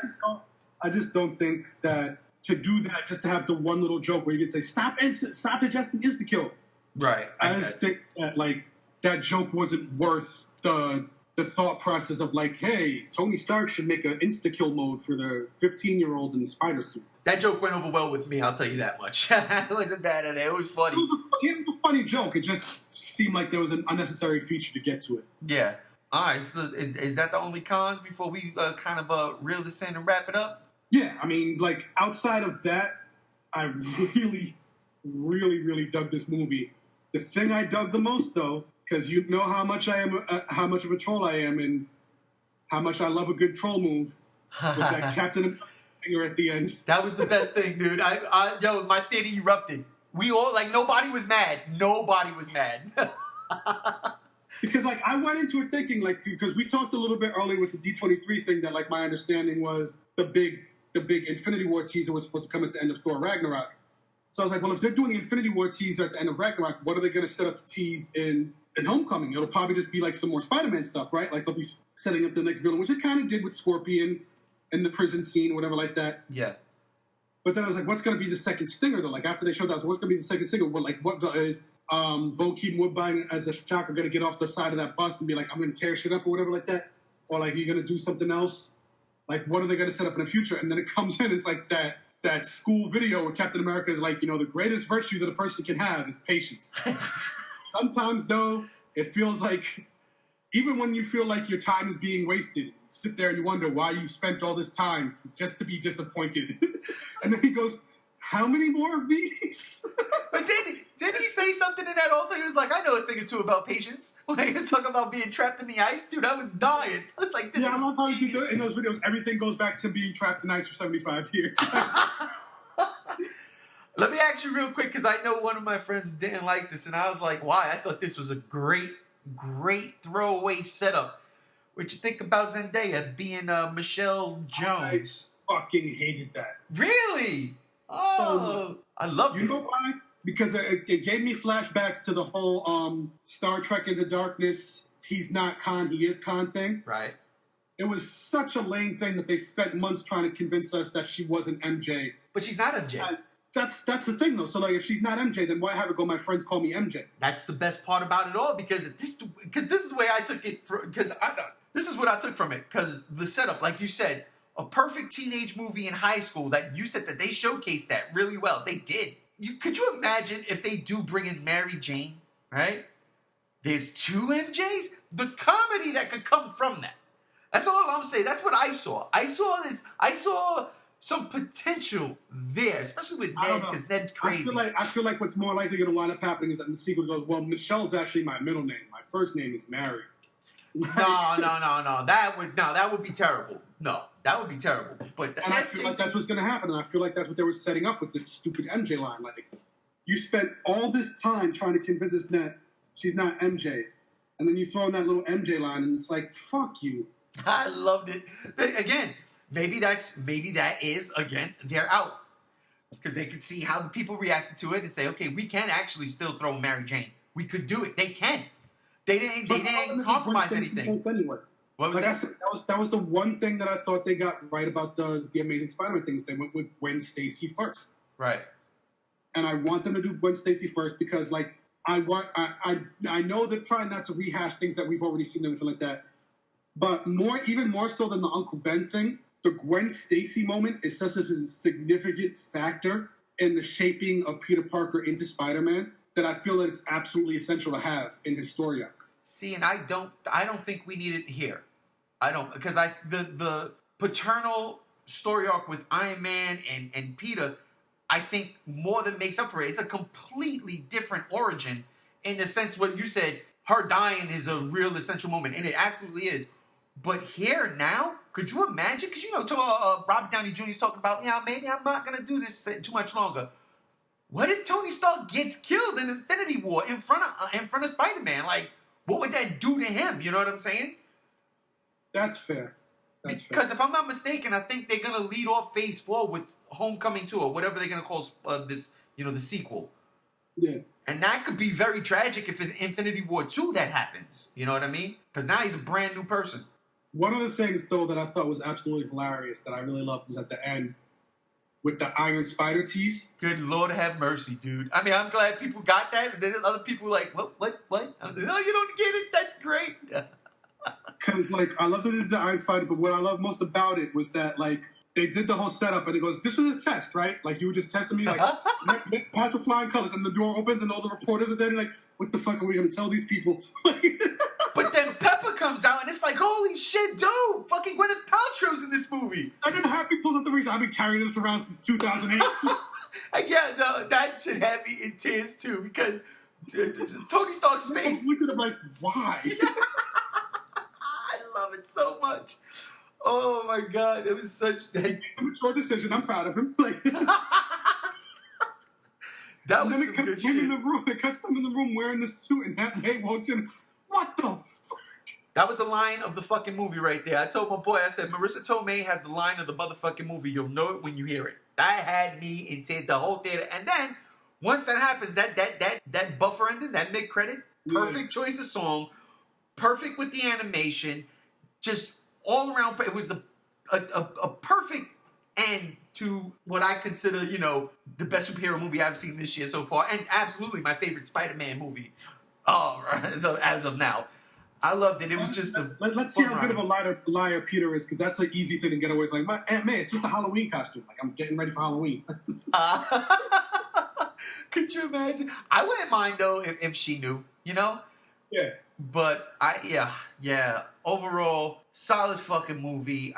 I just don't think that to do that just to have the one little joke where you can say, stop suggesting insta-kill. Right. I just think that, like, that joke wasn't worth the thought process of, like, hey, Tony Stark should make an insta-kill mode for the 15-year-old in the spider suit. That joke went over well with me, I'll tell you that much. It wasn't bad at it. It was funny. It was a funny joke. It just seemed like there was an unnecessary feature to get to it. Yeah. All right. So is that the only cons before we kind of reel this in and wrap it up? Yeah. I mean, like, outside of that, I really, really, really dug this movie. The thing I dug the most, though, because you know how much how much of a troll I am, and how much I love a good troll move, was that Captain America finger at the end. That was the best thing, dude. My theater erupted. We all, like, nobody was mad. Nobody was mad. Because, like, I went into it thinking, like, because we talked a little bit earlier with the D23 thing that, like, my understanding was the big Infinity War teaser was supposed to come at the end of Thor Ragnarok. So I was like, well, if they're doing the Infinity War teaser at the end of Ragnarok, what are they going to set up to tease in Homecoming? It'll probably just be like some more Spider-Man stuff, right? Like they'll be setting up the next villain, which it kind of did with Scorpion and the prison scene, whatever like that. Yeah. But then I was like, what's going to be the second stinger, though? Like, after they showed that, so what's going to be the second stinger? What is Bo Keaton Woodbine as a Shocker going to get off the side of that bus and be like, I'm going to tear shit up or whatever like that? Or, like, you're going to do something else? Like, what are they going to set up in the future? And then it comes in, it's like that school video where Captain America is like, the greatest virtue that a person can have is patience. Sometimes, though, it feels like, even when you feel like your time is being wasted, you sit there and you wonder why you spent all this time just to be disappointed. And then he goes, how many more of these? But did he say something in that also? He was like, I know a thing or two about patience. When he was talking about being trapped in the ice, dude, I was dying. I was like, this is... I love how you do it in those videos. Everything goes back to being trapped in ice for 75 years. Let me ask you real quick, because I know one of my friends didn't like this, and I was like, why? I thought this was a great throwaway setup. What you think about Zendaya being Michelle Jones? I fucking hated that. Really? Oh, I loved it. You know why? Because it gave me flashbacks to the whole Star Trek Into Darkness, he's not Khan, he is Khan thing. Right. It was such a lame thing that they spent months trying to convince us that she wasn't MJ. But she's not MJ. That's the thing, though. So, like, if she's not MJ, then why have it go, my friends call me MJ? That's the best part about it all, because this is the way I took it. This is what I took from it, because the setup, like you said, a perfect teenage movie in high school that you said that they showcased that really well. They did. Could you imagine if they do bring in Mary Jane, right? There's two MJs? The comedy that could come from that. That's all I'm saying. That's what I saw. I saw some potential there, especially with Ned, because Ned's crazy. I feel like what's more likely going to wind up happening is that in the sequel goes, well, Michelle's actually my middle name. My first name is Mary. No. That would be terrible. No, that would be terrible. But I feel like that's what's going to happen, and I feel like that's what they were setting up with this stupid MJ line. Like, you spent all this time trying to convince us that she's not MJ, and then you throw in that little MJ line, and it's like, fuck you. I loved it. Again, maybe that is they're out because they could see how the people reacted to it and say, okay, we can actually still throw Mary Jane. We could do it. They can. They didn't compromise anything. Anyway. What was like that? I said, that was the one thing that I thought they got right about the Amazing Spider-Man things. They went with Gwen Stacy first. Right. And I want them to do Gwen Stacy first because, like, I know they're trying not to rehash things that we've already seen and everything like that. But even more so than the Uncle Ben thing, the Gwen Stacy moment is such a significant factor in the shaping of Peter Parker into Spider-Man that I feel that it's absolutely essential to have in his story arc. See, and I don't think we need it here. I don't, because the paternal story arc with Iron Man and Peter, I think more than makes up for it. It's a completely different origin in the sense what you said, her dying is a real essential moment, and it absolutely is. But here now, could you imagine? Because Robert Downey Jr. is talking about, maybe I'm not gonna do this too much longer. What if Tony Stark gets killed in Infinity War in front of Spider-Man? Like, what would that do to him? You know what I'm saying? That's fair. Because if I'm not mistaken, I think they're gonna lead off Phase 4 with Homecoming 2 or whatever they're gonna call this. The sequel. Yeah. And that could be very tragic if in Infinity War 2 that happens. You know what I mean? Because now he's a brand new person. One of the things, though, that I thought was absolutely hilarious that I really loved was at the end with the Iron Spider tease. Good Lord have mercy, dude. I mean, I'm glad people got that. But then there's other people like, what? I'm like, no, you don't get it. That's great. Because, like, I love that they did the Iron Spider, but what I love most about it was that, like, they did the whole setup, and it goes, this was a test, right? Like, you were just testing me, like, pass with flying colors, and the door opens, and all the reporters are there, and like, what the fuck are we going to tell these people? But then Pepper comes out, and it's like, holy shit, dude! Fucking Gwyneth Paltrow's in this movie. And then Happy pulls out the reason I've been carrying this around since 2008. And yeah, no, that should have me in tears, too, because Tony Stark's face. Look at him like, why? I love it so much. Oh, my God. It was such... That mature decision. I'm proud of him. Like... That was some good shit. In the room, they cuts him in the room wearing the suit, and Aunt May walks in. What the fuck? That was the line of the fucking movie right there. I told my boy, I said, Marissa Tomei has the line of the motherfucking movie. You'll know it when you hear it. That had me in tears, the whole theater. And then, once that happens, that buffer ending, that mid-credit, perfect choice of song, perfect with the animation, just all around, it was a perfect end to what I consider, the best superhero movie I've seen this year so far, and absolutely my favorite Spider-Man movie. So as of now, I loved it. It was just let's see how good of a liar Peter is, because that's an easy thing to get away with. Like, my Aunt May, it's just a Halloween costume. Like, I'm getting ready for Halloween. Could you imagine? I wouldn't mind though if she knew, Yeah. But yeah. Overall, solid fucking movie.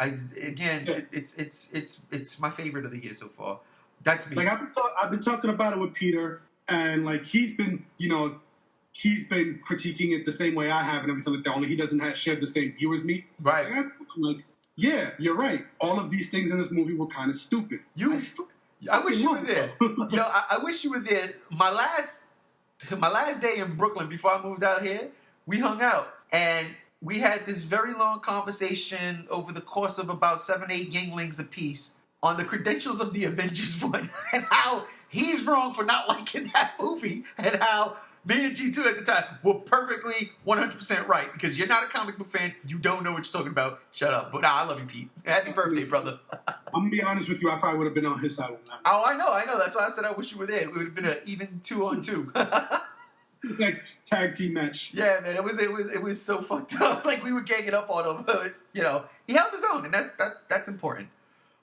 It's my favorite of the year so far. That's me. Like, I've been talking about it with Peter, and like he's been critiquing it the same way I have and everything like that. Only he doesn't share the same view as me. Right. I'm like, yeah, you're right. All of these things in this movie were kind of stupid. I wish you were there. I wish you were there. My last day in Brooklyn before I moved out here, we hung out and we had this very long conversation over the course of about 7-8 Yinglings apiece on the credentials of the Avengers one and how he's wrong for not liking that movie and how me and G2 at the time were perfectly 100% right, because you're not a comic book fan. You don't know what you're talking about. Shut up. But I love you, Pete. Happy birthday, brother. I'm going to be honest with you. I probably would have been on his side on that. Oh, I know. That's why I said I wish you were there. It would have been an even 2-on-2. Next tag team match. Yeah, man. It was so fucked up. Like, we were ganging up on him. But, he held his own, and that's important.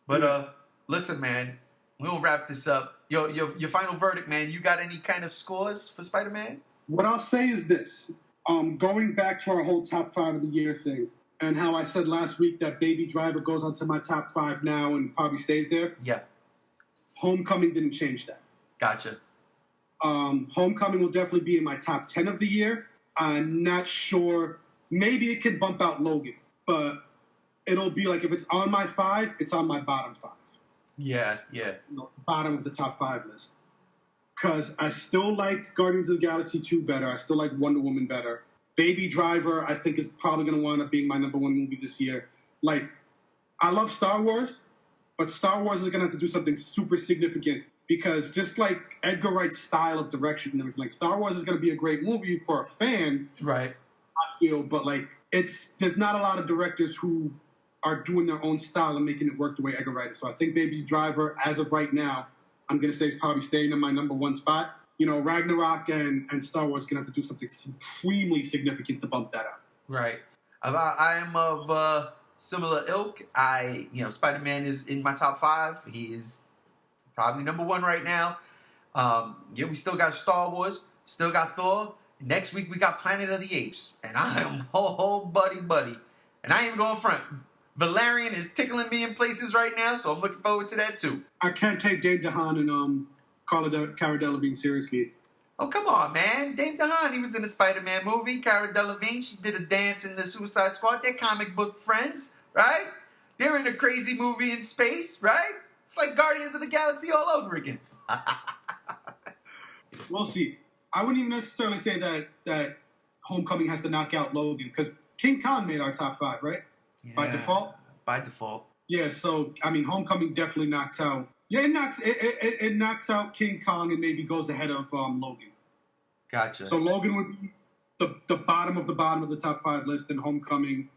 But, listen, man. We'll wrap this up. Your final verdict, man. You got any kind of scores for Spider-Man? What I'll say is this. Going back to our whole top 5 of the year thing, and how I said last week that Baby Driver goes onto my top 5 now and probably stays there. Yeah. Homecoming didn't change that. Gotcha. Homecoming will definitely be in my top 10 of the year. I'm not sure. Maybe it could bump out Logan, but it'll be like if it's on my 5, it's on my bottom 5. Yeah. Bottom of the top 5 list. Because I still liked Guardians of the Galaxy 2 better. I still like Wonder Woman better. Baby Driver, I think, is probably going to wind up being my number 1 movie this year. Like, I love Star Wars, but Star Wars is going to have to do something super significant. Because just like Edgar Wright's style of direction and everything, like Star Wars is going to be a great movie for a fan. Right. I feel, but like there's not a lot of directors who are doing their own style and making it work the way Edgar Wright is. So I think Baby Driver, as of right now, I'm gonna say is probably staying in my number one spot. You know, Ragnarok and Star Wars gonna have to do something supremely significant to bump that up. Right. I am of similar ilk. Spider-Man is in my top 5. He is probably number 1 right now. We still got Star Wars, still got Thor. Next week we got Planet of the Apes, and I am buddy. And I ain't even going front. Valerian is tickling me in places right now, so I'm looking forward to that too. I can't take Dave DeHaan and Cara Delevingne seriously. Oh, come on, man. Dave DeHaan, he was in the Spider-Man movie. Cara Delevingne, she did a dance in the Suicide Squad. They're comic book friends, right? They're in a crazy movie in space, right? It's like Guardians of the Galaxy all over again. We'll see. I wouldn't even necessarily say that Homecoming has to knock out Logan, because King Kong made our top 5, right? Yeah, by default? By default. Yeah, so, I mean, Homecoming definitely knocks out... Yeah, it knocks out King Kong and maybe goes ahead of Logan. Gotcha. So Logan would be the bottom of the top 5 list, and Homecoming,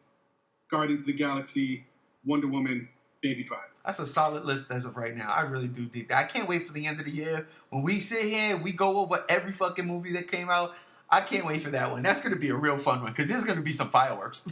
Guardians of the Galaxy, Wonder Woman, Baby Driver. That's a solid list as of right now. I really do think that. I can't wait for the end of the year. When we sit here, we go over every fucking movie that came out. I can't wait for that one. That's going to be a real fun one, because there's going to be some fireworks.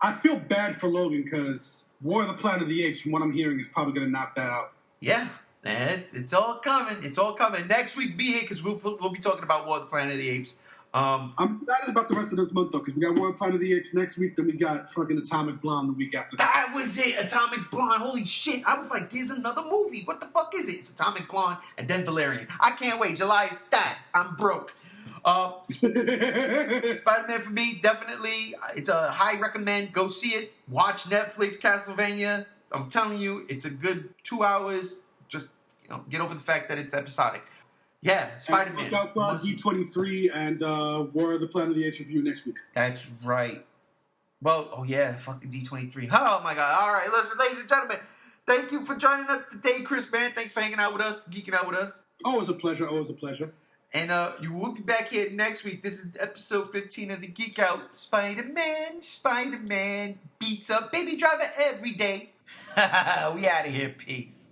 I feel bad for Logan, because War of the Planet of the Apes, from what I'm hearing, is probably going to knock that out. Yeah, man, it's all coming. It's all coming. Next week, be here, because we'll be talking about War of the Planet of the Apes. I'm excited about the rest of this month, though, because we got War of the Planet of the Apes next week, then we got fucking Atomic Blonde the week after that. That was it, Atomic Blonde. Holy shit. I was like, there's another movie. What the fuck is it? It's Atomic Blonde and then Valerian. I can't wait. July is stacked. I'm broke. Spider-Man for me, definitely. It's a high recommend. Go see it. Watch Netflix, Castlevania. I'm telling you, it's a good 2 hours. Just get over the fact that it's episodic. Yeah, Spider-Man. And look out for D23 and War of the Planet of the Apes review next week. That's right. Well, oh yeah, fucking D23. Oh my God. All right, listen, ladies and gentlemen, thank you for joining us today, Chris, man. Thanks for hanging out with us, geeking out with us. Always a pleasure. And you will be back here next week. This is episode 15 of the Geek Out. Spider-Man beats up Baby Driver every day. We out of here. Peace.